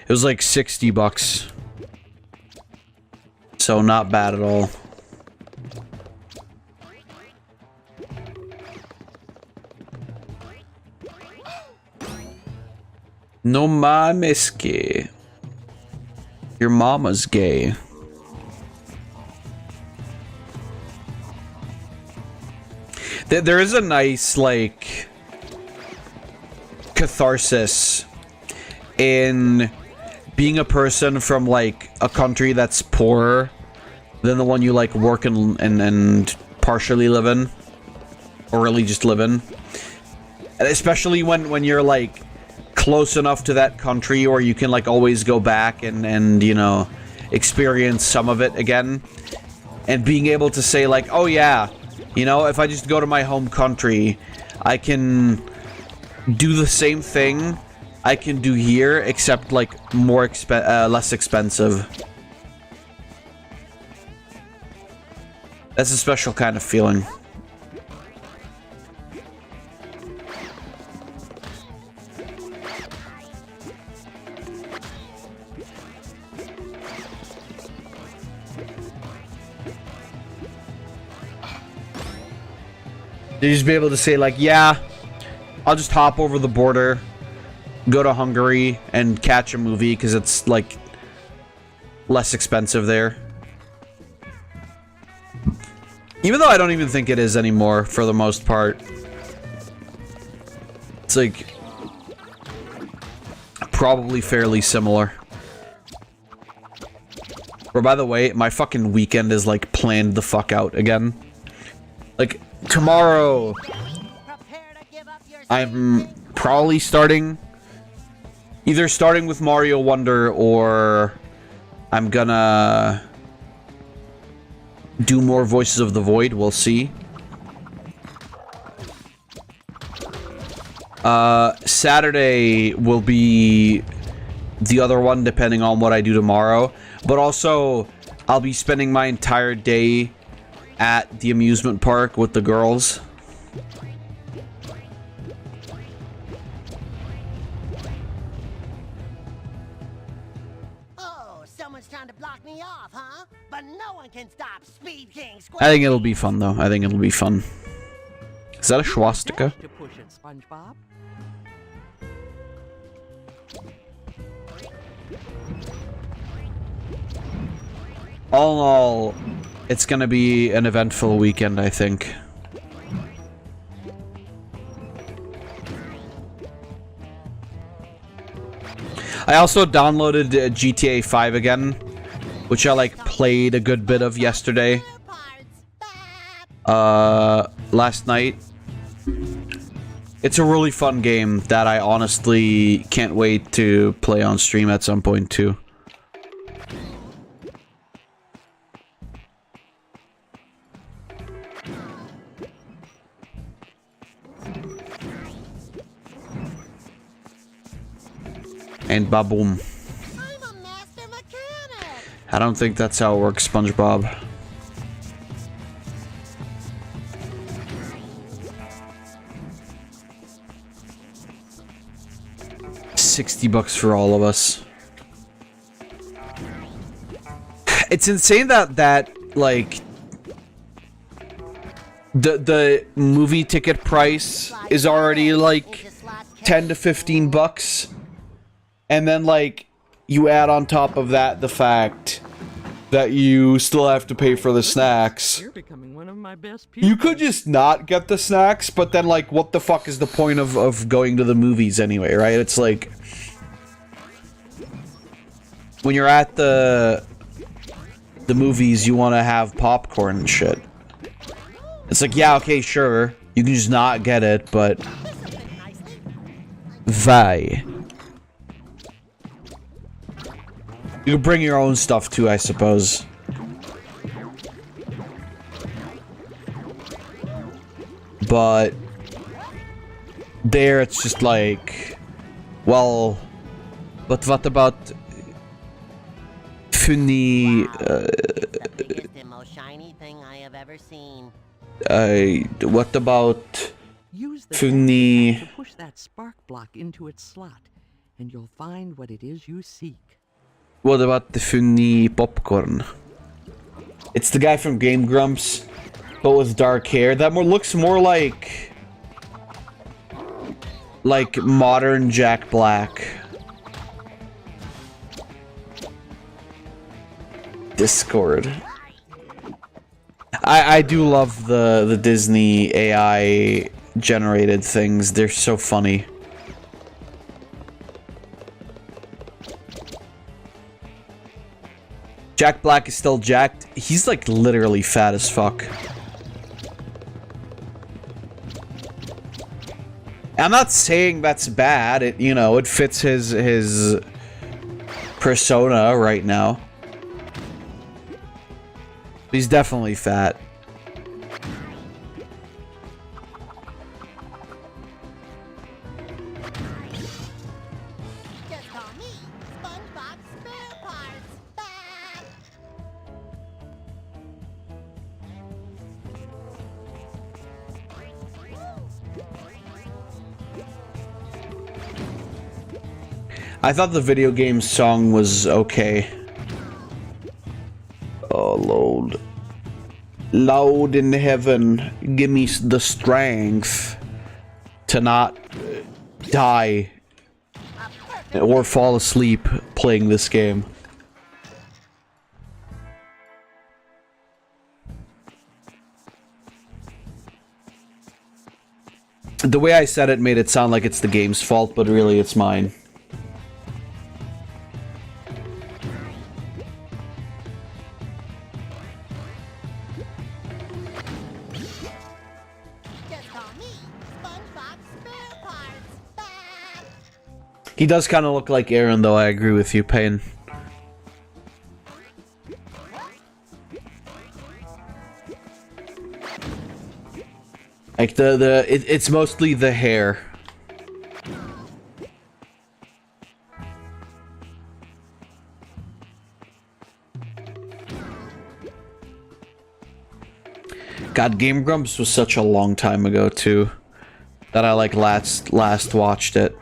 It was like $60. So not bad at all. No mames que. Your mama's gay. There is a nice, like, catharsis in being a person from, like, a country that's poorer than the one you, like, work and partially live in. Or really just live in. And especially when you're, like, close enough to that country or you can like always go back and you know, experience some of it again, and being able to say like, oh yeah, you know, if I just go to my home country, I can do the same thing I can do here, except like more less expensive. That's a special kind of feeling. You just be able to say like, yeah, I'll just hop over the border, go to Hungary, and catch a movie because it's like less expensive there. Even though I don't even think it is anymore for the most part. It's like probably fairly similar. Or by the way, my fucking weekend is like planned the fuck out again. Like tomorrow, I'm probably either starting with Mario Wonder, or I'm gonna do more Voices of the Void. We'll see. Saturday will be the other one, depending on what I do tomorrow. But also, I'll be spending my entire day at the amusement park with the girls. Oh, someone's trying to block me off, huh? But no one can stop Speed King Square. I think it'll be fun, though. I think it'll be fun. Is that a swastika? To push it, SpongeBob. All in all, it's gonna be an eventful weekend, I think. I also downloaded GTA 5 again, which I like played a good bit of yesterday. Last night. It's a really fun game that I honestly can't wait to play on stream at some point too. And baboom. I don't think that's how it works, SpongeBob. $60 for all of us. It's insane that like the movie ticket price is already like 10 to 15 bucks. And then, like, you add on top of that the fact that you still have to pay for the snacks. You're becoming one of my best people. You could just not get the snacks, but then, like, what the fuck is the point of going to the movies anyway, right? It's like... when you're at the movies, you want to have popcorn and shit. It's like, yeah, okay, sure. You can just not get it, but... why? You can bring your own stuff too, I suppose. But there it's just like, well, but what about funny? The biggest and most shiny thing I have ever seen. What about Use the funny? to push that spark block into its slot, and you'll find what it is you seek. What about the funny popcorn? It's the guy from Game Grumps, but with dark hair. That looks more like modern Jack Black. Discord. I do love the Disney AI generated things. They're so funny. Jack Black is still jacked. He's like literally fat as fuck. I'm not saying that's bad. It, you know, it fits his persona right now. He's definitely fat. Just call me SpongeBob Spare Parts. I thought the video game song was okay. Oh, Lord. Lord in heaven, give me the strength to not die or fall asleep playing this game. The way I said it made it sound like it's the game's fault, but really it's mine. He does kind of look like Aaron, though. I agree with you, Payne. Like it's mostly the hair. God, Game Grumps was such a long time ago too, that I like last watched it.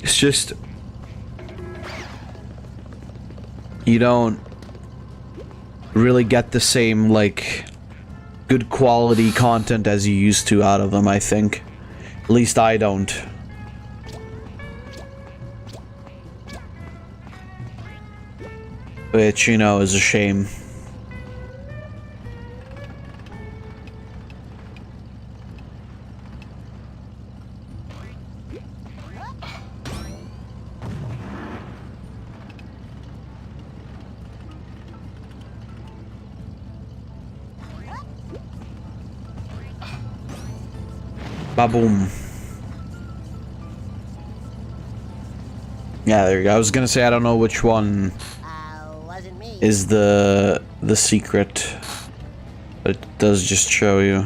It's just you don't really get the same, like, good quality content as you used to out of them, I think. At least I don't. Which, you know, is a shame. Ba-boom. Yeah, there you go. I was gonna say I don't know which one Wasn't me. is the secret, but it does just show you.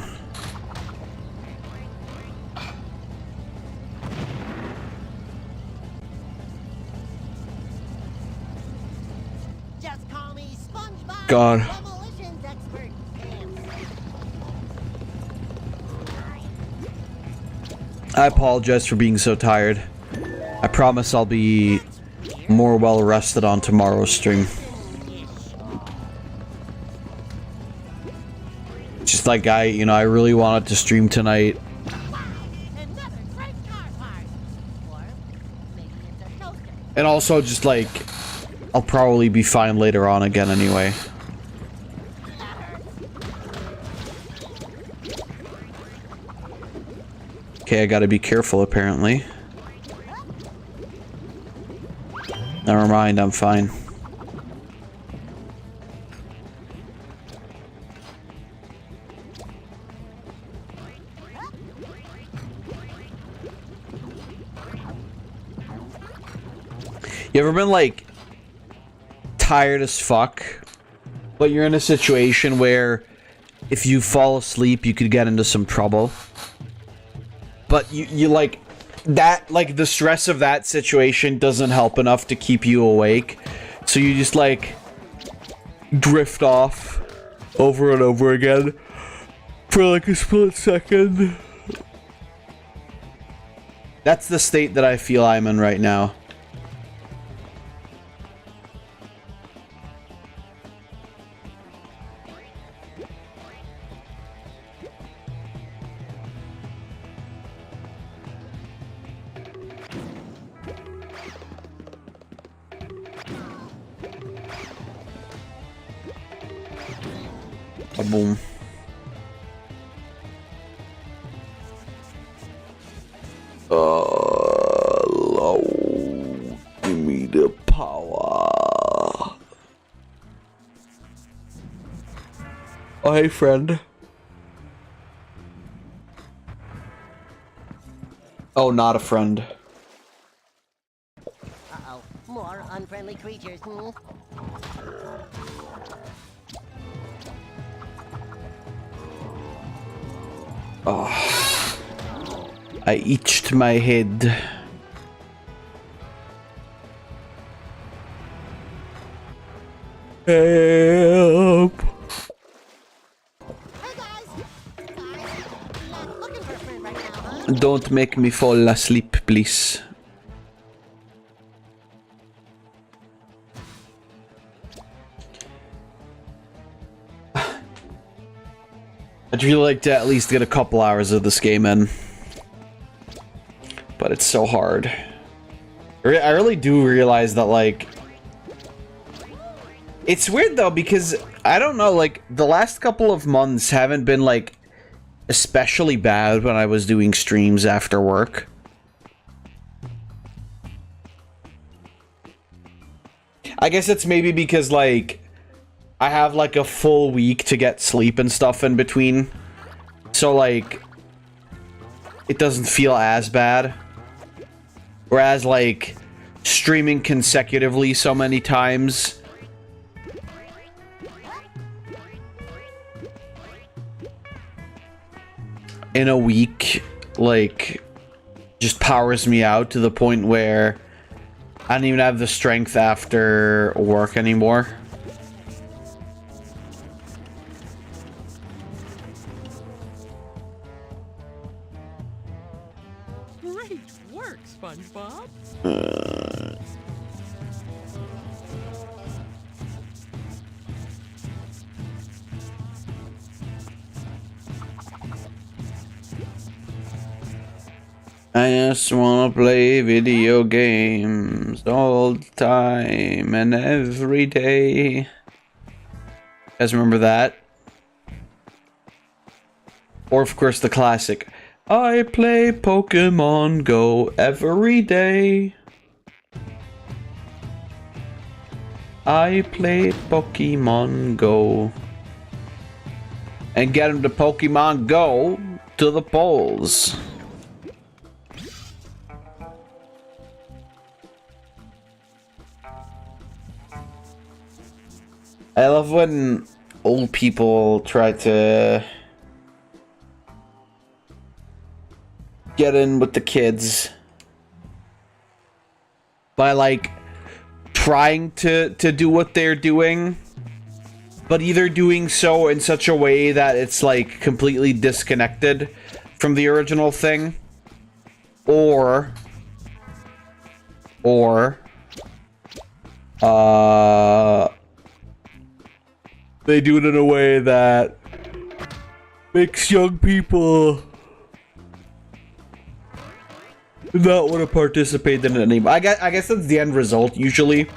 Just call me SpongeBob. God. Demolitions expert. I apologize for being so tired. I promise I'll be more well rested on tomorrow's stream. Just like I really wanted to stream tonight. Another great car part. Or maybe it's a toaster. And also just like, I'll probably be fine later on again anyway. Okay, I gotta be careful apparently. Never mind, I'm fine. You ever been like tired as fuck, but you're in a situation where if you fall asleep you could get into some trouble, but you like that, like the stress of that situation doesn't help enough to keep you awake, so you just like drift off over and over again for like a split second. That's the state that I feel I'm in right now. Boom. Give me the power. Oh, hey, friend. Oh, not a friend. Uh-oh. More unfriendly creatures. Oh, I itched my head. Help! Hey guys! Not looking for a friend right now, huh? Don't make me fall asleep, please. I'd really like to at least get a couple hours of this game in. But it's so hard. I really do realize that, like... It's weird, though, because, I don't know, like, the last couple of months haven't been, like, especially bad when I was doing streams after work. I guess it's maybe because, like... I have like a full week to get sleep and stuff in between. So like, it doesn't feel as bad. Whereas like, streaming consecutively so many times. In a week, like, just powers me out to the point where I don't even have the strength after work anymore. Great work, SpongeBob. I just wanna play video games all the time and every day. You guys remember that? Or of course the classic, I play Pokemon Go every day. I play Pokemon Go. And get him to Pokemon Go to the polls. I love when old people try to get in with the kids by like trying to do what they're doing, but either doing so in such a way that it's like completely disconnected from the original thing, or they do it in a way that makes young people not want to participate in it anymore. I guess that's the end result usually.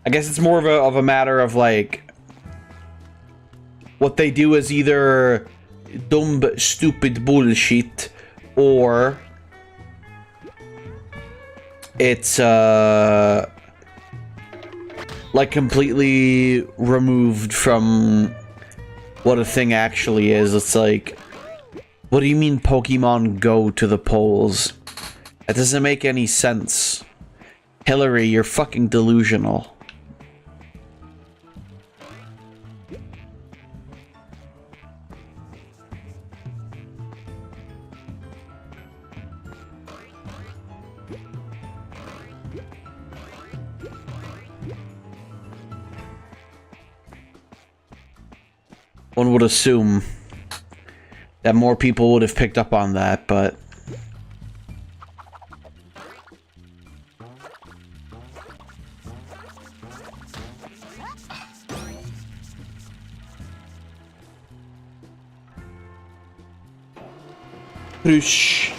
I guess it's more of a matter of like what they do is either dumb stupid bullshit, or it's like completely removed from what a thing actually is. It's like, what do you mean Pokemon Go to the polls? That doesn't make any sense. Hillary, you're fucking delusional. One would assume that more people would have picked up on that, but Krush.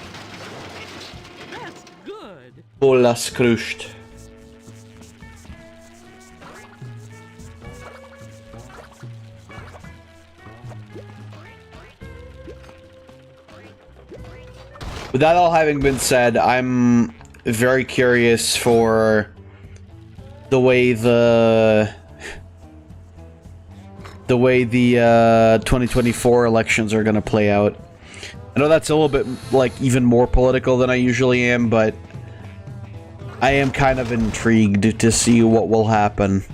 That's good. Bolas krusht. With that all having been said, I'm very curious for the way the 2024 elections are going to play out. I know that's a little bit like even more political than I usually am, but I am kind of intrigued to see what will happen.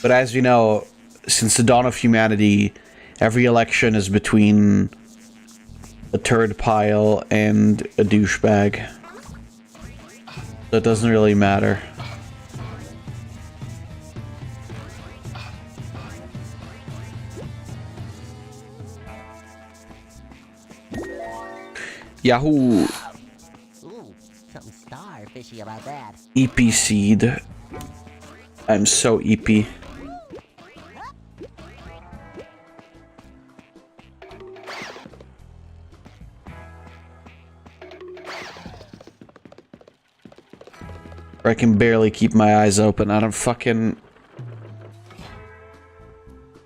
But as you know, since the dawn of humanity, every election is between a turd pile and a douchebag. So it doesn't really matter. Yahoo! Ooh, something starfishy about that. EP seed. I'm so EP. I can barely keep my eyes open. I don't fucking...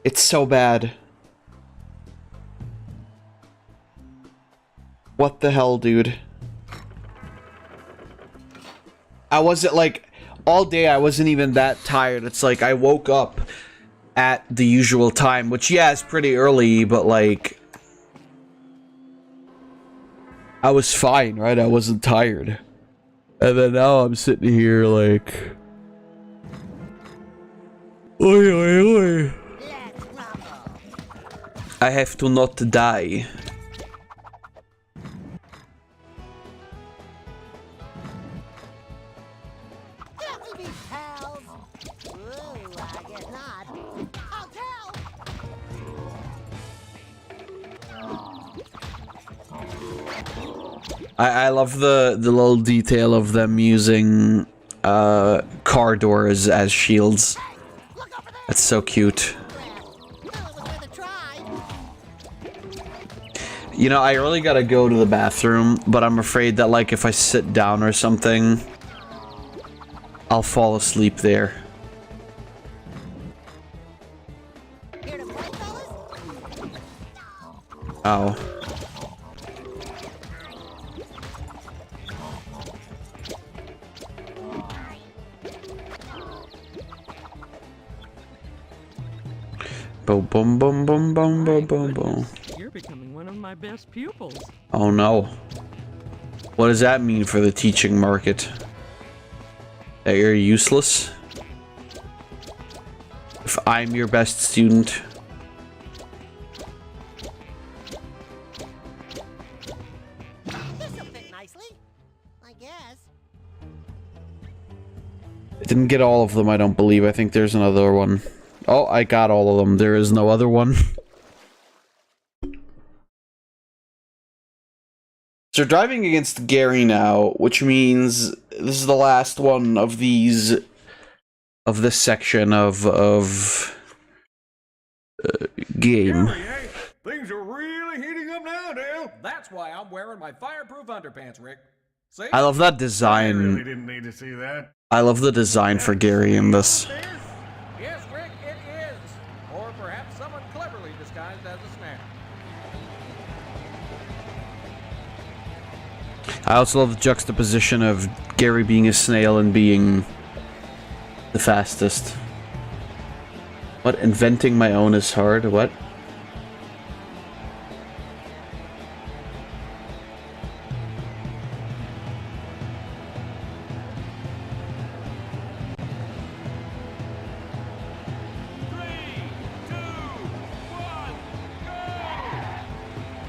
It's so bad. What the hell, dude? I wasn't like... All day I wasn't even that tired. It's like I woke up at the usual time, which yeah, is pretty early, but like... I was fine, right? I wasn't tired. And then now I'm sitting here like... Oi, oi, oi. I have to not die. Can't we be pals? Ooh, I guess not. I'll tell! I love the little detail of them using car doors as shields. That's so cute. You know, I really gotta go to the bathroom, but I'm afraid that, like, if I sit down or something, I'll fall asleep there. Oh. Boom, boom, boom, boom, boom, boom, boom, boom. You're becoming one of my best pupils. Oh no. What does that mean for the teaching market? That you're useless? If I'm your best student? This'll fit nicely, I guess. I didn't get all of them, I don't believe. I think there's another one. Oh, I got all of them. There is no other one. So driving against Gary now, which means this is the last one of these, of this section of game. Gary, hey, things are really heating up now, Dale. That's why I'm wearing my fireproof underpants, Rick. See? I love that I design. really didn't need to see that. I love the design for Gary in this. Yes, Rick, it is. Or perhaps someone cleverly disguised as a snack. I also love the juxtaposition of Gary being a snail and being the fastest. What? Inventing my own is hard? What?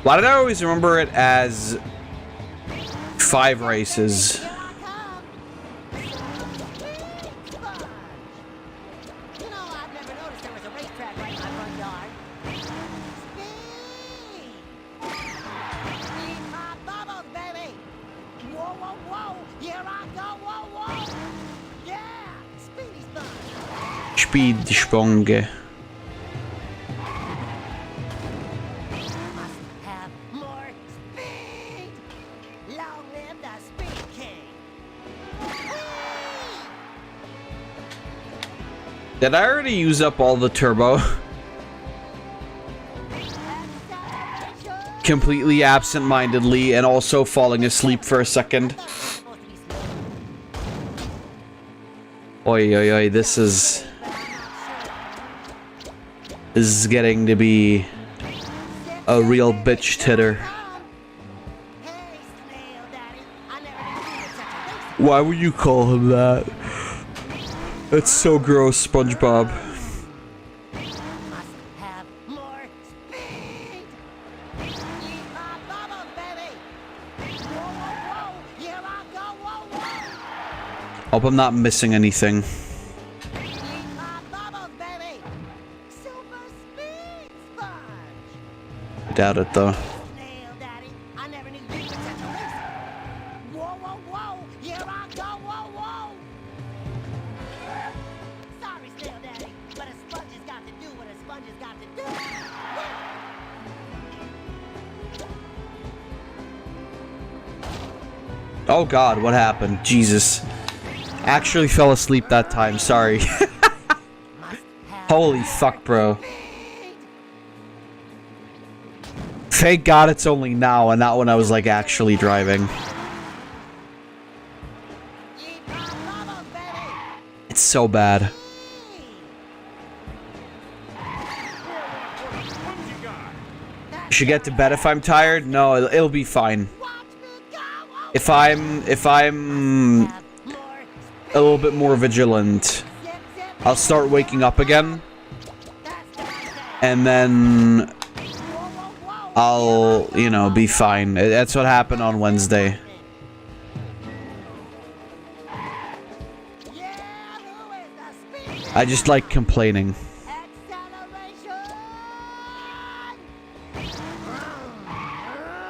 Why did I always remember it as 5 races? Here I come. You know, I've never noticed there was a racetrack right in my front yard. Speed! Speed pop bubbles, baby! Whoa, whoa, whoa! Here I go! Whoa, whoa! Yeah! Speedy sponge! Speedsprünge. Must have more speed! Long live the Speed King! Whee! Did I already use up all the turbo? Acceleration! Completely absent-mindedly and also falling asleep for a second. Supposed to be slow, Oi, oi, oi, this is... but I'm not sure. This is getting to be a real bitch titter. Hey, Snail Daddy, I never knew you were such a racer. Why would you call him that? That's so gross, SpongeBob. Must have more speed. Yeehaw bubbles, baby. Whoa, whoa, whoa. Here I go. Whoa, whoa. Hope I'm not missing anything. Yeehaw bubbles, baby. Super speed sponge. I doubt it, though. Snail Daddy, I never knew you were such a racer. Whoa, whoa, whoa. Here I go. Whoa, whoa. Sorry, Snail Daddy, but a sponge has got to do what a sponge has got to do. Oh god, what happened? Jesus. Actually fell asleep that time, sorry. Must have Holy fuck, bro. speed. Thank god it's only now and not when I was, like, actually driving. Yeehaw bubbles, baby. It's so bad. I should get to bed if I'm tired? No, it'll be fine. Watch me go. Oh, If I'm have more a little bit more vigilant, zip, zip. I'll start waking up again, That's the right thing. and then Whoa, whoa, whoa. I'll, you know, be fine. That's what happened on Wednesday. Yeah, who is the speed? I just like complaining. Acceleration.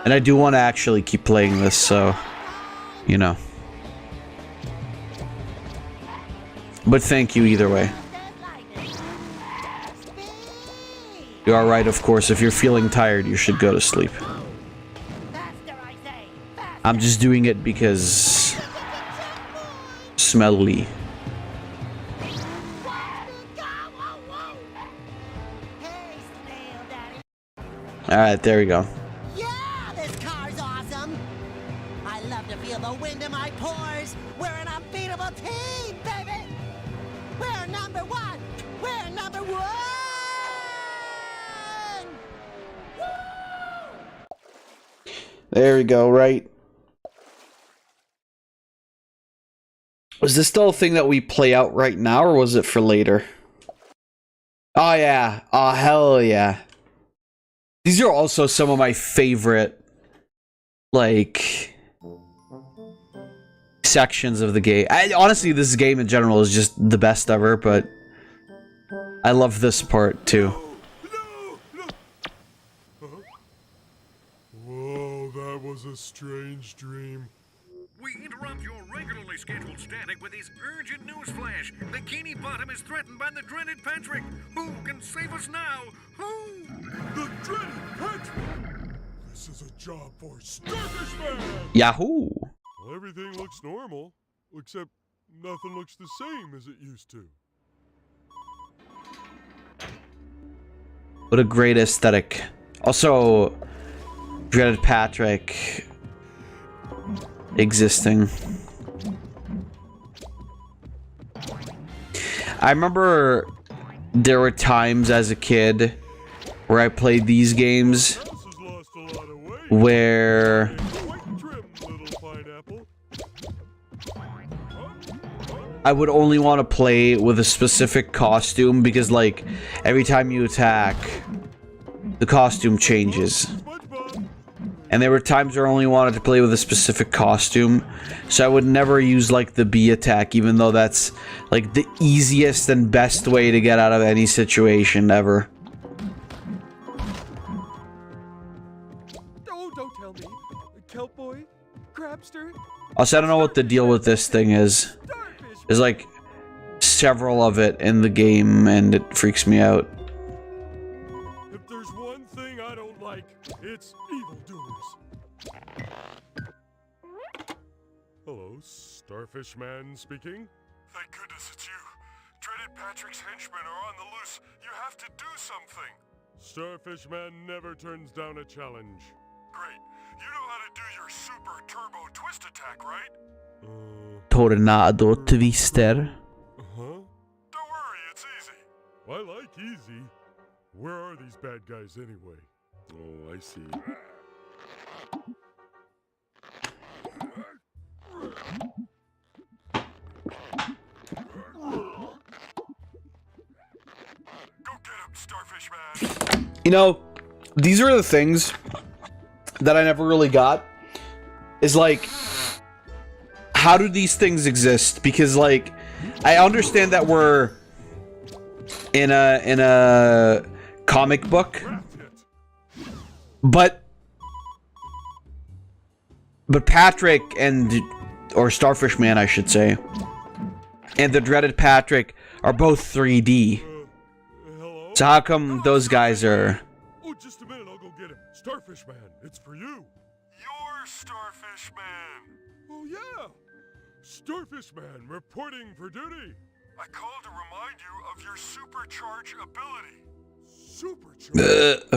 And And I do want to actually keep playing this, so, you know. But thank you either way. You are right, of course. If you're feeling tired, you should go to sleep. I'm just doing it because... smelly. Alright, there we go. Yeah, this car's awesome. I love to feel the wind in my pores. We're an unbeatable team, baby. We're number one. We're number one. There we go, right? Was this still a thing that we play out right now, or was it for later? Oh yeah. Oh hell yeah. These are also some of my favorite, like, sections of the game. Honestly, this game in general is just the best ever, but I love this part too. Whoa, that was a strange dream. We interrupt your regularly scheduled static with this urgent news flash. Bikini Bottom is threatened by the dreaded Patrick. Who can save us now? Who? The dreaded Patrick! This is a job for Starfish Man! Yahoo! Well, everything looks normal, except nothing looks the same as it used to. What a great aesthetic. Also, dreaded Patrick existing. I remember there were times as a kid where I played these games where I would only want to play with a specific costume because, like, every time you attack, the costume changes. And there were times where I only wanted to play with a specific costume, so I would never use, like, the B attack, even though that's, like, the easiest and best way to get out of any situation ever. Oh, don't tell me. Kelp boy? Crabster? Also, I don't know what the deal with this thing is. There's, like, several of it in the game, and it freaks me out. If there's one thing I don't like, it's evildoers. Hello, Starfish Man speaking. Thank goodness it's you. Dreaded Patrick's henchmen are on the loose. You have to do something. Starfish Man never turns down a challenge. Great. You know how to do your super turbo twist attack, right? Tornado Twister. Huh? Don't worry, it's easy. I like easy. Where are these bad guys anyway? Oh, I see. Go get him, Starfish Man. You know, these are the things that I never really got. Is like, how do these things exist? Because, like, I understand that we're in a comic book, but Patrick or Starfish Man, I should say, and the dreaded Patrick are both 3D. So how come those guys are? Oh, just a minute, I'll go get him. Starfish Man, it's for you. You're Starfish Man. Oh yeah, Starfish Man reporting for duty. I called to remind you of your supercharge ability. Supercharge? I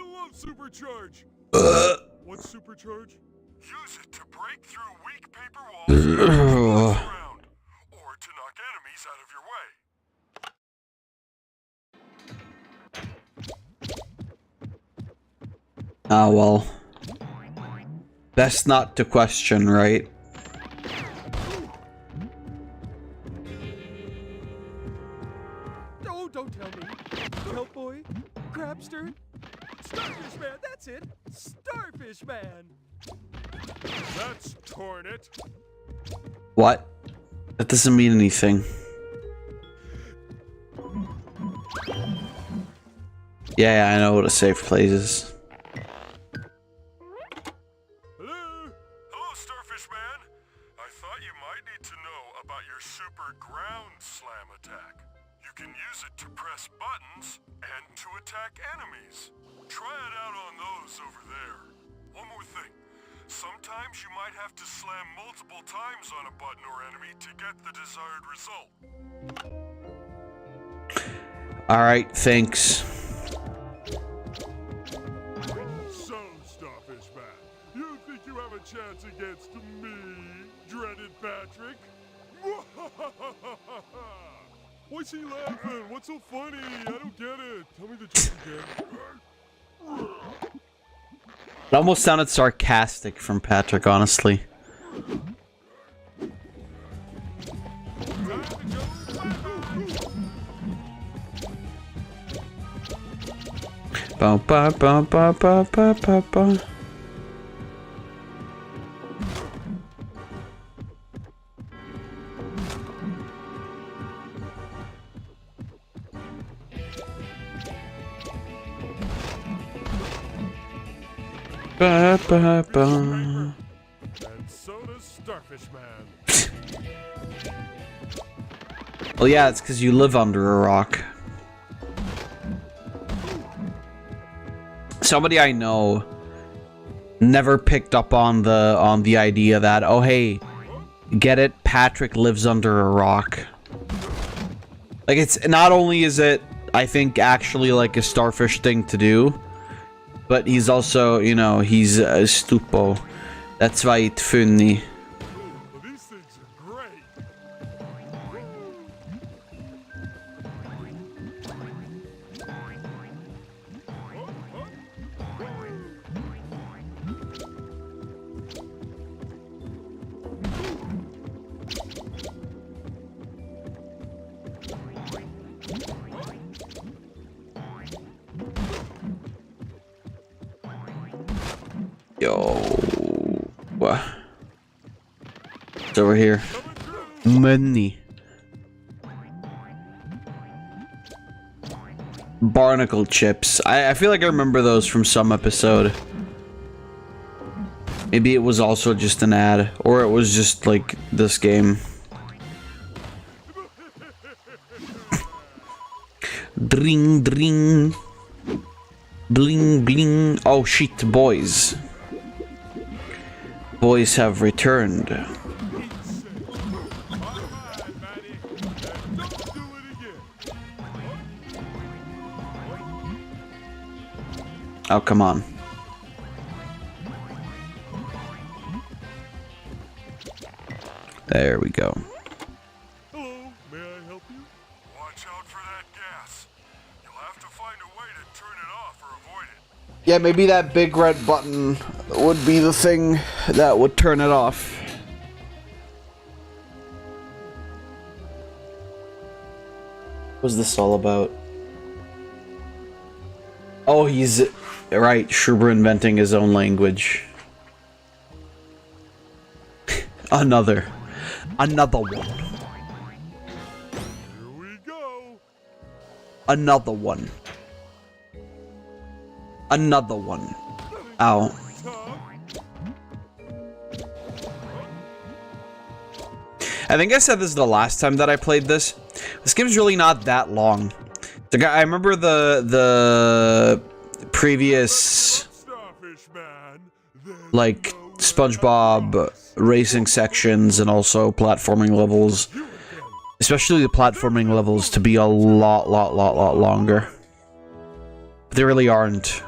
love supercharge. What's supercharge? Use it to break through weak paper walls and around, or to knock enemies out of your way. Ah, well. Best not to question, right? Oh, don't tell me. Kelp boy? Crabster? Starfish Man, that's it! Starfish Man! That's torn it. What? That doesn't mean anything. Yeah, I know what a safe place is. can use it to press buttons and to attack enemies. Try it out on those over there. One more thing. Sometimes you might have to slam multiple times on a button or enemy to get the desired result. Alright, thanks. So, Starfish Man, you think you have a chance against me, dreaded Patrick? Why's he laughing? What's so funny? I don't get it. Tell me the joke again. It almost sounded sarcastic from Patrick, honestly. Ba ba ba ba ba ba ba ba. Ba ba ba. And so does Starfish Man. Well, yeah, it's because you live under a rock. Somebody I know never picked up on the idea that, oh hey, get it? Patrick lives under a rock. Like, it's not only is it, I think, actually like a starfish thing to do, but he's also, you know, he's a stupo. That's why it's funny. These things are great. Yo. What? It's over here. Money. Barnacle chips. I feel like I remember those from some episode. Maybe it was also just an ad, or it was just like this game. Dring dring. Bling bling. Oh shit, boys. Boys have returned. Oh, come on. There we go. Hello, may I help you? Watch out for that gas. You'll have to find a way to turn it off or avoid it. Yeah, maybe that big red button would be the thing that would turn it off. What's this all about? Oh, he's right. Shroob inventing his own language. Another one. Here we go. Another one. Another one. Ow. I think I said this the last time that I played this. This game's really not that long. I remember the previous, like, SpongeBob racing sections and also platforming levels, especially the platforming levels, to be a lot longer. But they really aren't.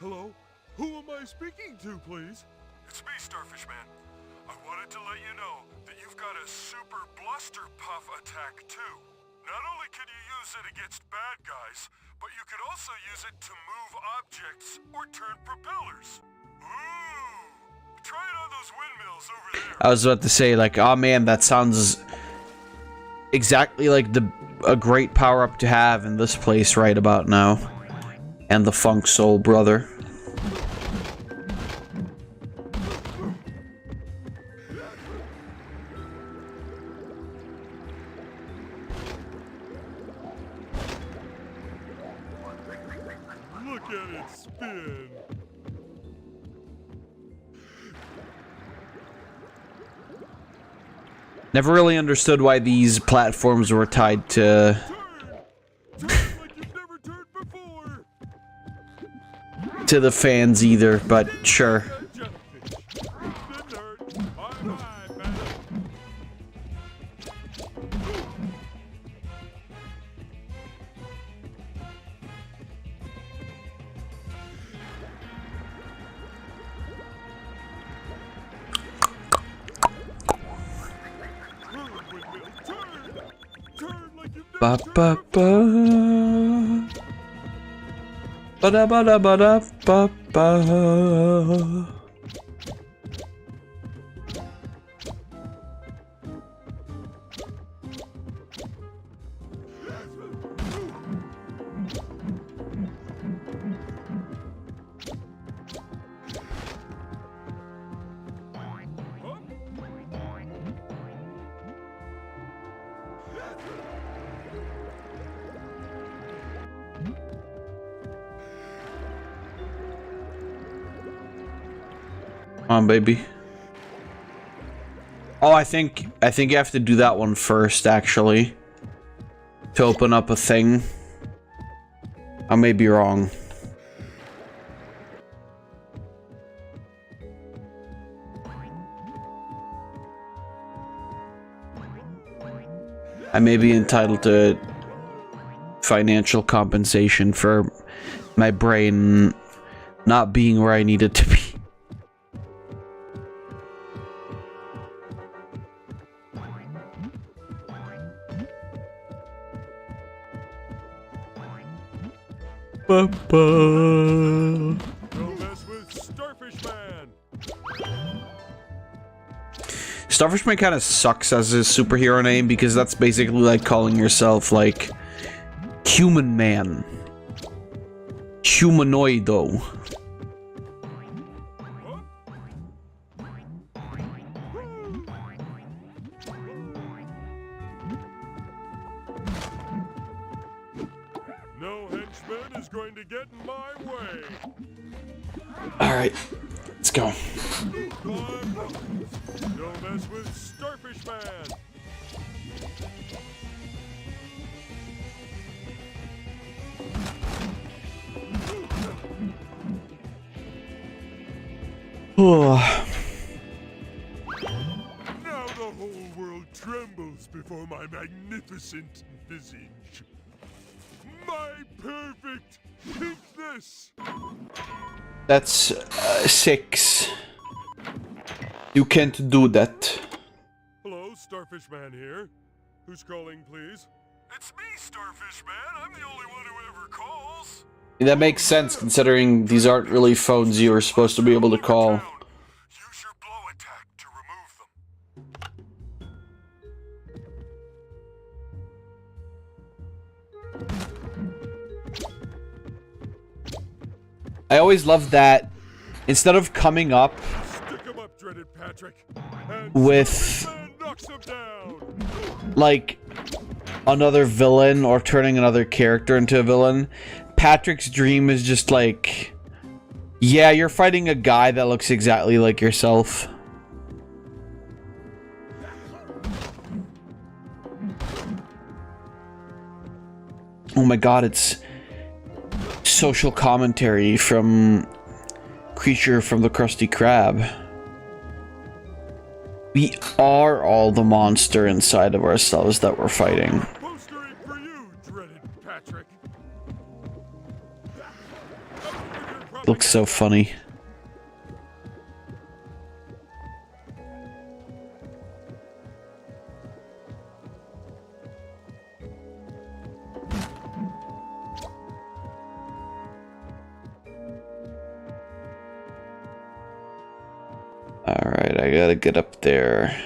Hello? Who am I speaking to, please? It's me, Starfish Man. I wanted to let you know that you've got a super bluster puff attack, too. Not only can you use it against bad guys, but you could also use it to move objects or turn propellers. Ooh! Try it on those windmills over there. I was about to say, like, oh man, that sounds exactly like a great power-up to have in this place right about now. And the Funk Soul Brother. Look at it spin. Never really understood why these platforms were tied to... to the fans either, but sure. Ba ba ba ba da ba da ba da ba ba. Come on, baby. Oh, I think you have to do that one first, actually, to open up a thing. I may be wrong. I may be entitled to financial compensation for my brain not being where I need it to be. Don't mess with Starfish Man. Starfish Man kind of sucks as his superhero name because that's basically like calling yourself like Human Man. Humanoido. No henchman is going to get in my way. Alright, let's go. Don't mess with Starfish Man. Oh. Now the whole world trembles before my magnificent visage. My perfect pinkness. That's 6. You can't do that. Hello, Starfish Man here. Who's calling, please? It's me, Starfish Man. I'm the only one who ever calls. That makes sense considering these aren't really phones you are supposed to be able to call. Use your blow attack to remove them. I always loved that instead of coming up Dreaded Patrick. with like another villain or turning another character into a villain, Patrick's dream is just like, yeah, you're fighting a guy that looks exactly like yourself. Oh my god, it's social commentary from Creature from the Krusty Krab. We are all the monster inside of ourselves that we're fighting. For you, dreaded Patrick. Looks so funny. Alright, I gotta get up there.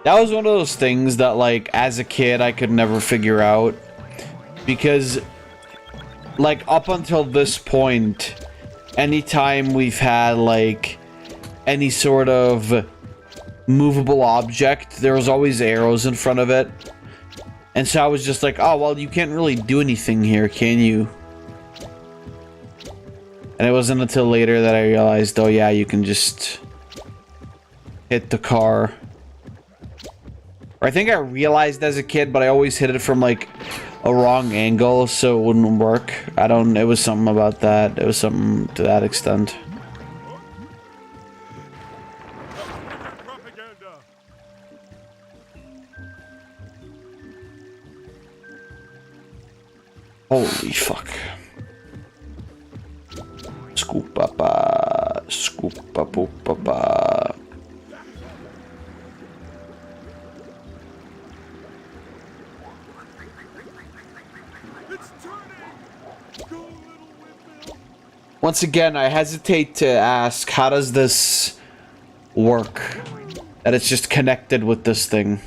That was one of those things that, like, as a kid, I could never figure out. Because, like, up until this point, anytime we've had, like, any sort of movable object, there was always arrows in front of it. And so I was just like, oh, well, you can't really do anything here, can you? And it wasn't until later that I realized, oh yeah, you can just hit the car. Or I think I realized as a kid, but I always hit it from like a wrong angle, so it wouldn't work. It was something about that. It was something to that extent. Holy fuck. Scoop-papa. Scoop-pa-poop-papa. Once again, I hesitate to ask, how does this work? That it's just connected with this thing.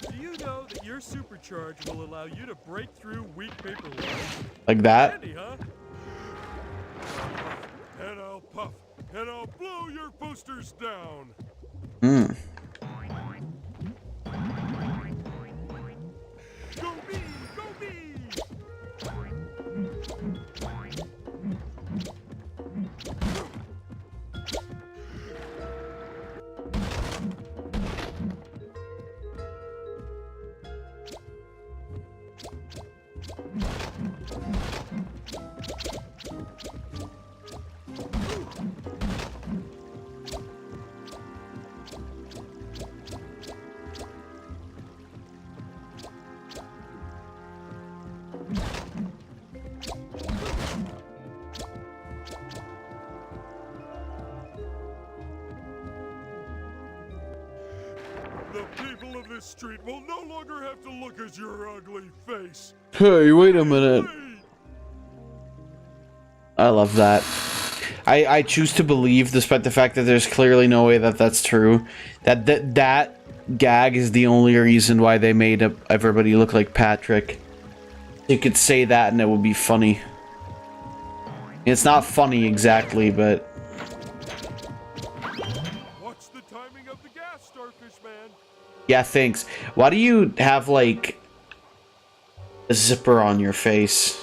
Do you know that your supercharge will allow you to break through weak paper walls? Like that? Handy, huh? And I'll puff, and I'll blow your posters down. Hmm. Go me, go me! The people of this street will no longer have to look at your ugly face. Hey, wait a minute. I love that. I choose to believe, despite the fact that there's clearly no way that that's true, that gag is the only reason why they made everybody look like Patrick. You could say that and it would be funny. It's not funny exactly, but... What's the timing of the gas, Starfish Man? Yeah, thanks. Why do you have, like, a zipper on your face?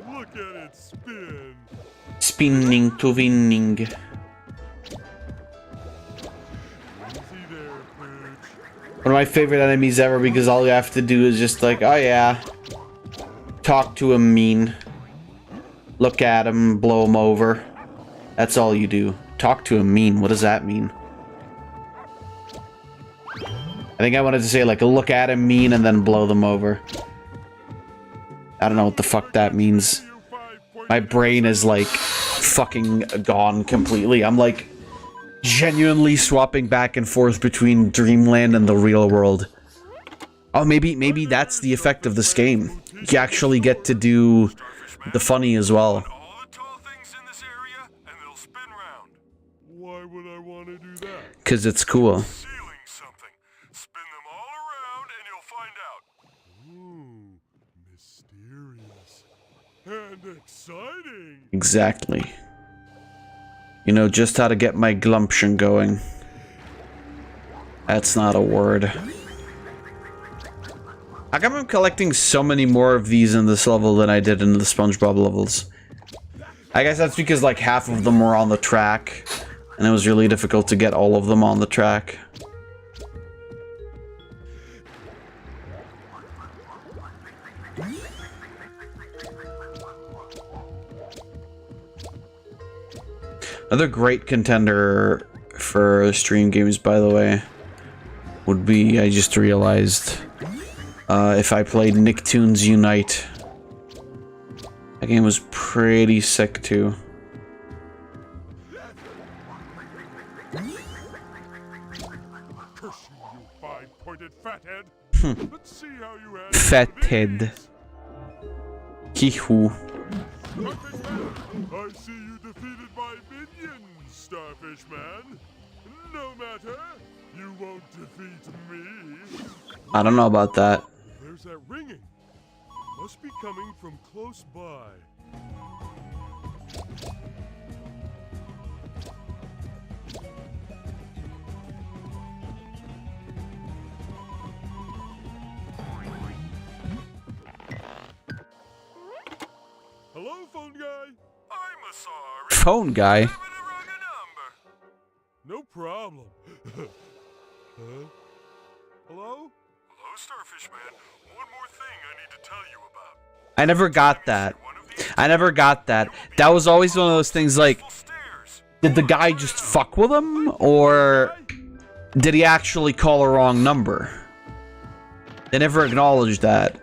Look at it spin. Spinning to winning. Easy there, Pooch. One of my favorite enemies ever, because all you have to do is just like, oh yeah, talk to him mean, look at him, blow him over. That's all you do. Talk to him mean. What does that mean? I think I wanted to say like look at him mean and then blow them over. I don't know what the fuck that means. My brain is like fucking gone completely. I'm like genuinely swapping back and forth between Dreamland and the real world. Oh, maybe that's the effect of this game. You actually get to do the funny as well. Why would I want to do that? Because it's cool. Sealing something. Spin them all around and you'll find out. Ooh, mysterious. And exciting. Exactly. You know just how to get my glumption going. That's not a word. How come I'm collecting so many more of these in this level than I did in the SpongeBob levels? I guess that's because like half of them were on the track, and it was really difficult to get all of them on the track. Another great contender for stream games, by the way, would be, I just realized, if I played Nicktoons Unite. That game was pretty sick, too. Curse you, you five-pointed fathead. Let's see how you handle Fathead. Kihu. I see you defeated my minions, Starfish Man. No matter, you won't defeat me. I don't know about that. There's that ringing. Must be coming from close by. phone guy. No problem. Huh? Hello? Hello, Starfish Man. One more thing I need to tell you about. I never got that. I never got that. That was always one of those things like, did the guy just fuck with him? Or did he actually call a wrong number? They never acknowledged that.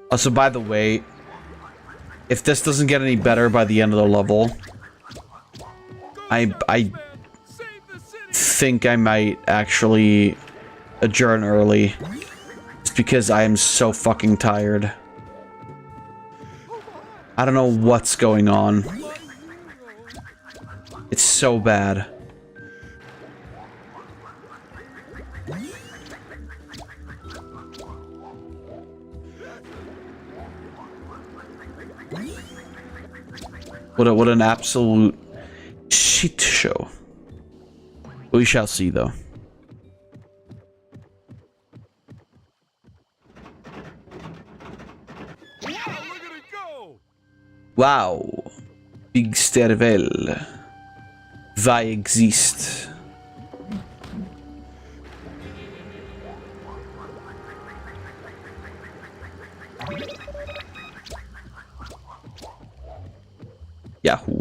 Also, by the way, if this doesn't get any better by the end of the level, I think I might actually adjourn early. It's because I am so fucking tired. I don't know what's going on. It's so bad. What an absolute shit show. We shall see, though. Wow. Big stervel. Vad exist. Yahoo.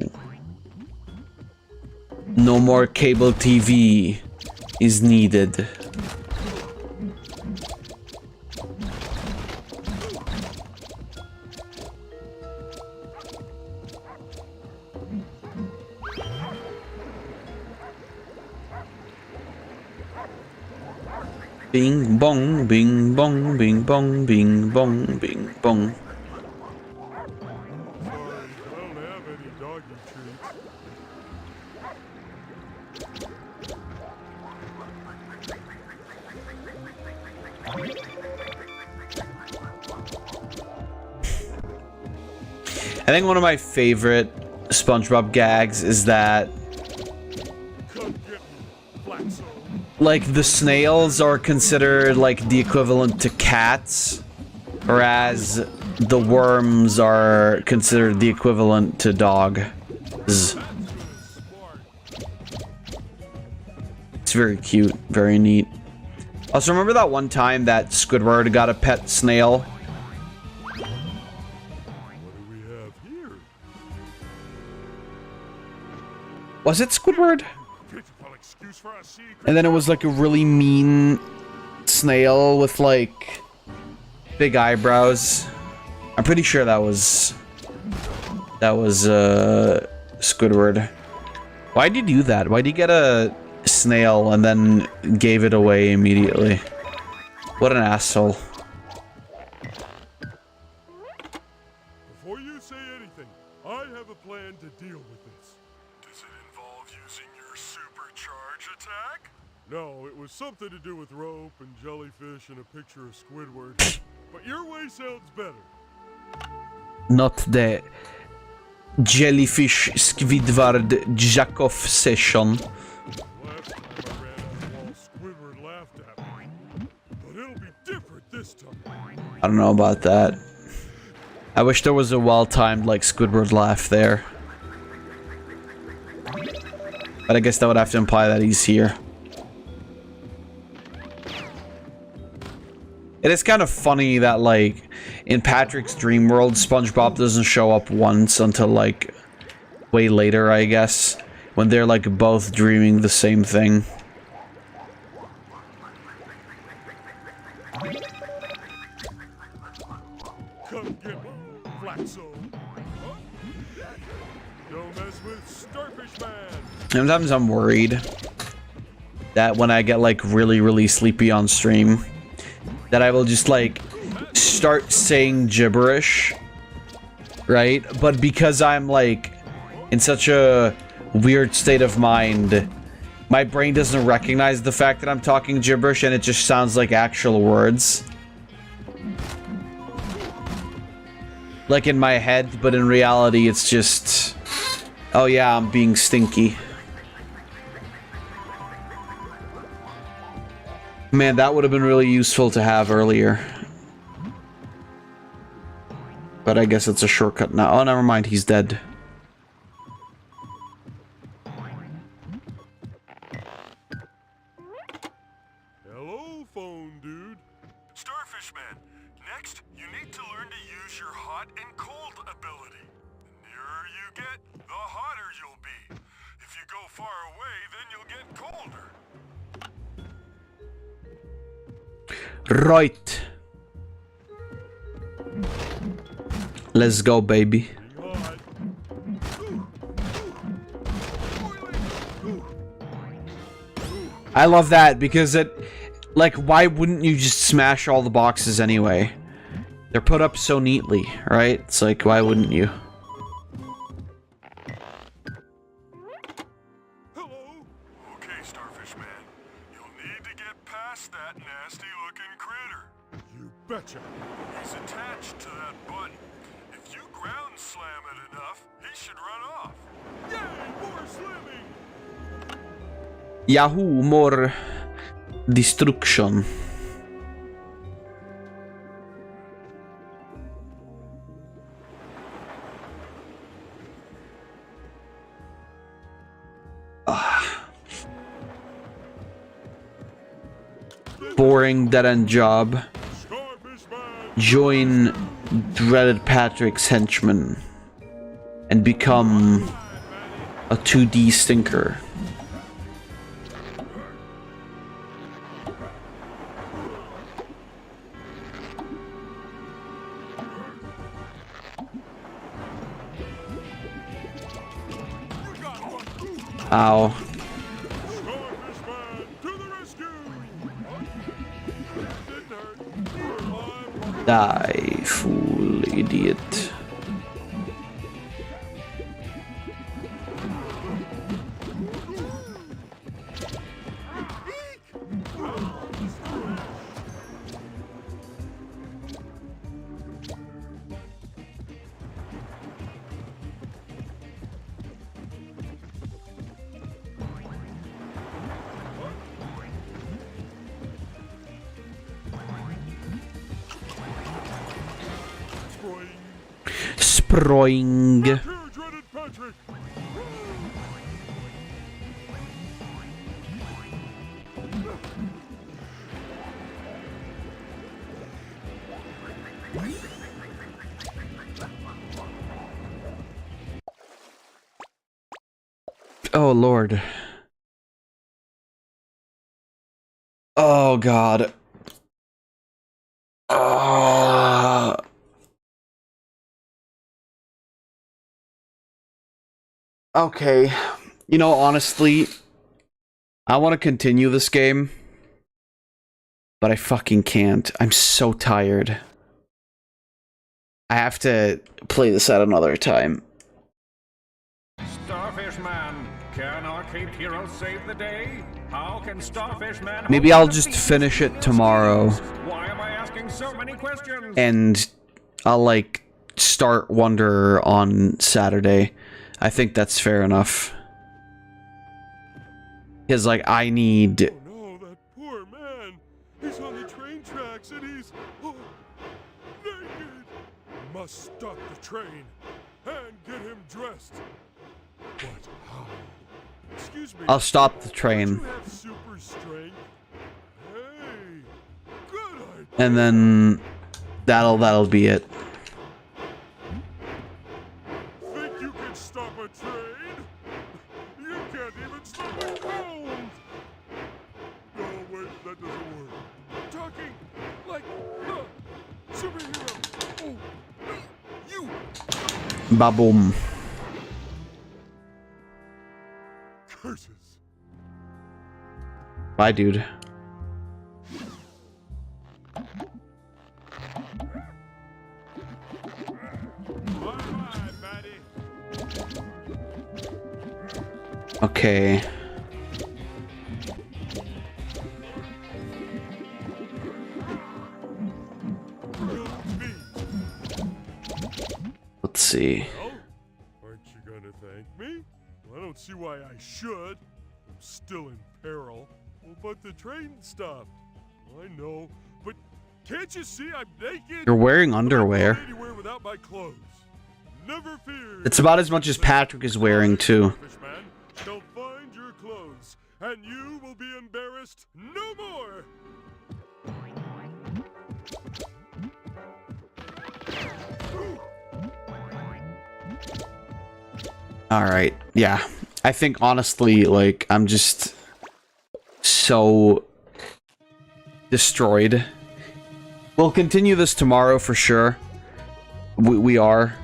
No more cable TV is needed. Bing bong, bing bong, bing bong, bing bong, bing bong. I think one of my favorite SpongeBob gags is that, like, the snails are considered like the equivalent to cats, whereas the worms are considered the equivalent to dogs. It's very cute, very neat. Also, remember that one time that Squidward got a pet snail? Was it Squidward? And then it was like a really mean snail with like big eyebrows. I'm pretty sure that was Squidward. Why'd you do that? Why'd you get a snail and then gave it away immediately? What an asshole. Before you say anything, I have a plan to deal with this. Does it involve using your supercharge attack? No, it was something to do with rope and jellyfish and a picture of Squidward. But your way sounds better. Not the jellyfish Squidward jack-off session. Last time I ran into the wall, Squidward laughed at me. But it'll be different this time. I don't know about that. I wish there was a well-timed, like, Squidward laugh there. But I guess that would have to imply that he's here. It is kind of funny that, like, in Patrick's dream world, SpongeBob doesn't show up once until, like, way later, I guess. When they're, like, both dreaming the same thing. Come get me, Flatso. Don't mess with Starfish Man. Sometimes I'm worried that when I get, like, really, really sleepy on stream, that I will just, like, start saying gibberish, right? But because I'm, like, in such a weird state of mind, my brain doesn't recognize the fact that I'm talking gibberish and it just sounds like actual words. Like in my head, but in reality it's just, oh yeah, I'm being stinky. Man, that would have been really useful to have earlier. But I guess it's a shortcut now. Oh, never mind. He's dead. Hello, phone dude. Starfish Man, next you need to learn to use your hot and cold ability. The nearer you get, the hotter you'll be. If you go far away, then you'll get colder. Right. Let's go, baby. I love that because it, like, why wouldn't you just smash all the boxes anyway? They're put up so neatly, right? It's like, why wouldn't you? Hello? Okay, Starfish Man. You'll need to get past that nasty-looking critter. You betcha. He's attached to that button. If you ground slam it enough, he should run off. Yay, more slamming! Yahoo, more destruction. Boring dead-end job. Join Dreaded Patrick's henchmen and become a 2D stinker. Ow. Die, fool idiot. Sproing. Oh Lord. Oh God. Okay. You know, honestly, I want to continue this game, but I fucking can't. I'm so tired. I have to play this at another time. Starfish Man, can our Caped Hero save the day? How can Starfish Man... Maybe I'll just finish it tomorrow. Why am I asking so many questions? And I'll, like, start Wonder on Saturday. I think that's fair enough. Because, like, I need... Oh no, that poor man. He's on the train tracks and he's... naked. Must stop the train and get him dressed. But how? Excuse me. I'll stop the train. You have super strength. Hey, good idea. And then that'll be it. Think you can stop a train? You can't even stop a cold. No, wait, that doesn't work. Talking like a superhero. Oh, you. Ba-boom. Curses. Bye, dude. Okay. Let's see. Well, aren't you gonna thank me? Well, I don't see why I should. I'm still in peril. Well, but the train stopped. I know, but Can't you see I'm naked? You're wearing underwear. I'm not anywhere without my clothes. Never fear. It's about as much as Patrick is wearing too. Starfishman shall find your clothes, and you will be embarrassed no more. Alright, yeah. I think honestly, like, I'm just so destroyed. We'll continue this tomorrow for sure. We are.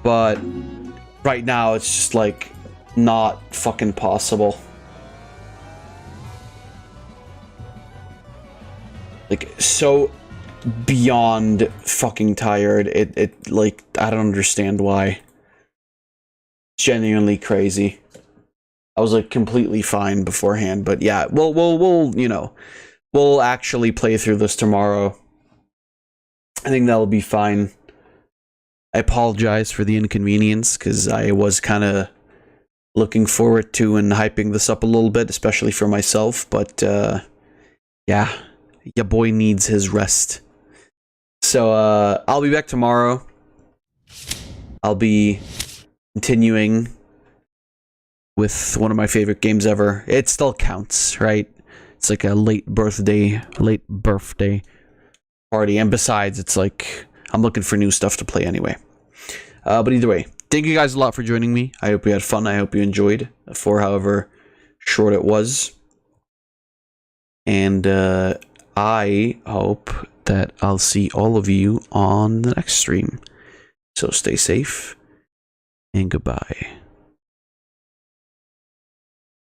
But right now, it's just, like, not fucking possible. Like, so beyond fucking tired. It like, I don't understand why. Genuinely crazy. I was like completely fine beforehand, but yeah, we'll you know, we'll actually play through this tomorrow. I think that'll be fine. I apologize for the inconvenience because I was kind of looking forward to and hyping this up a little bit, especially for myself, but yeah, your boy needs his rest. So I'll be back tomorrow. I'll be continuing with one of my favorite games ever. It still counts, right? It's like a late birthday party, and besides, it's like I'm looking for new stuff to play anyway. But either way, thank you guys a lot for joining me. I hope you had fun. I hope you enjoyed for however short it was. And I hope that I'll see all of you on the next stream. So stay safe and goodbye.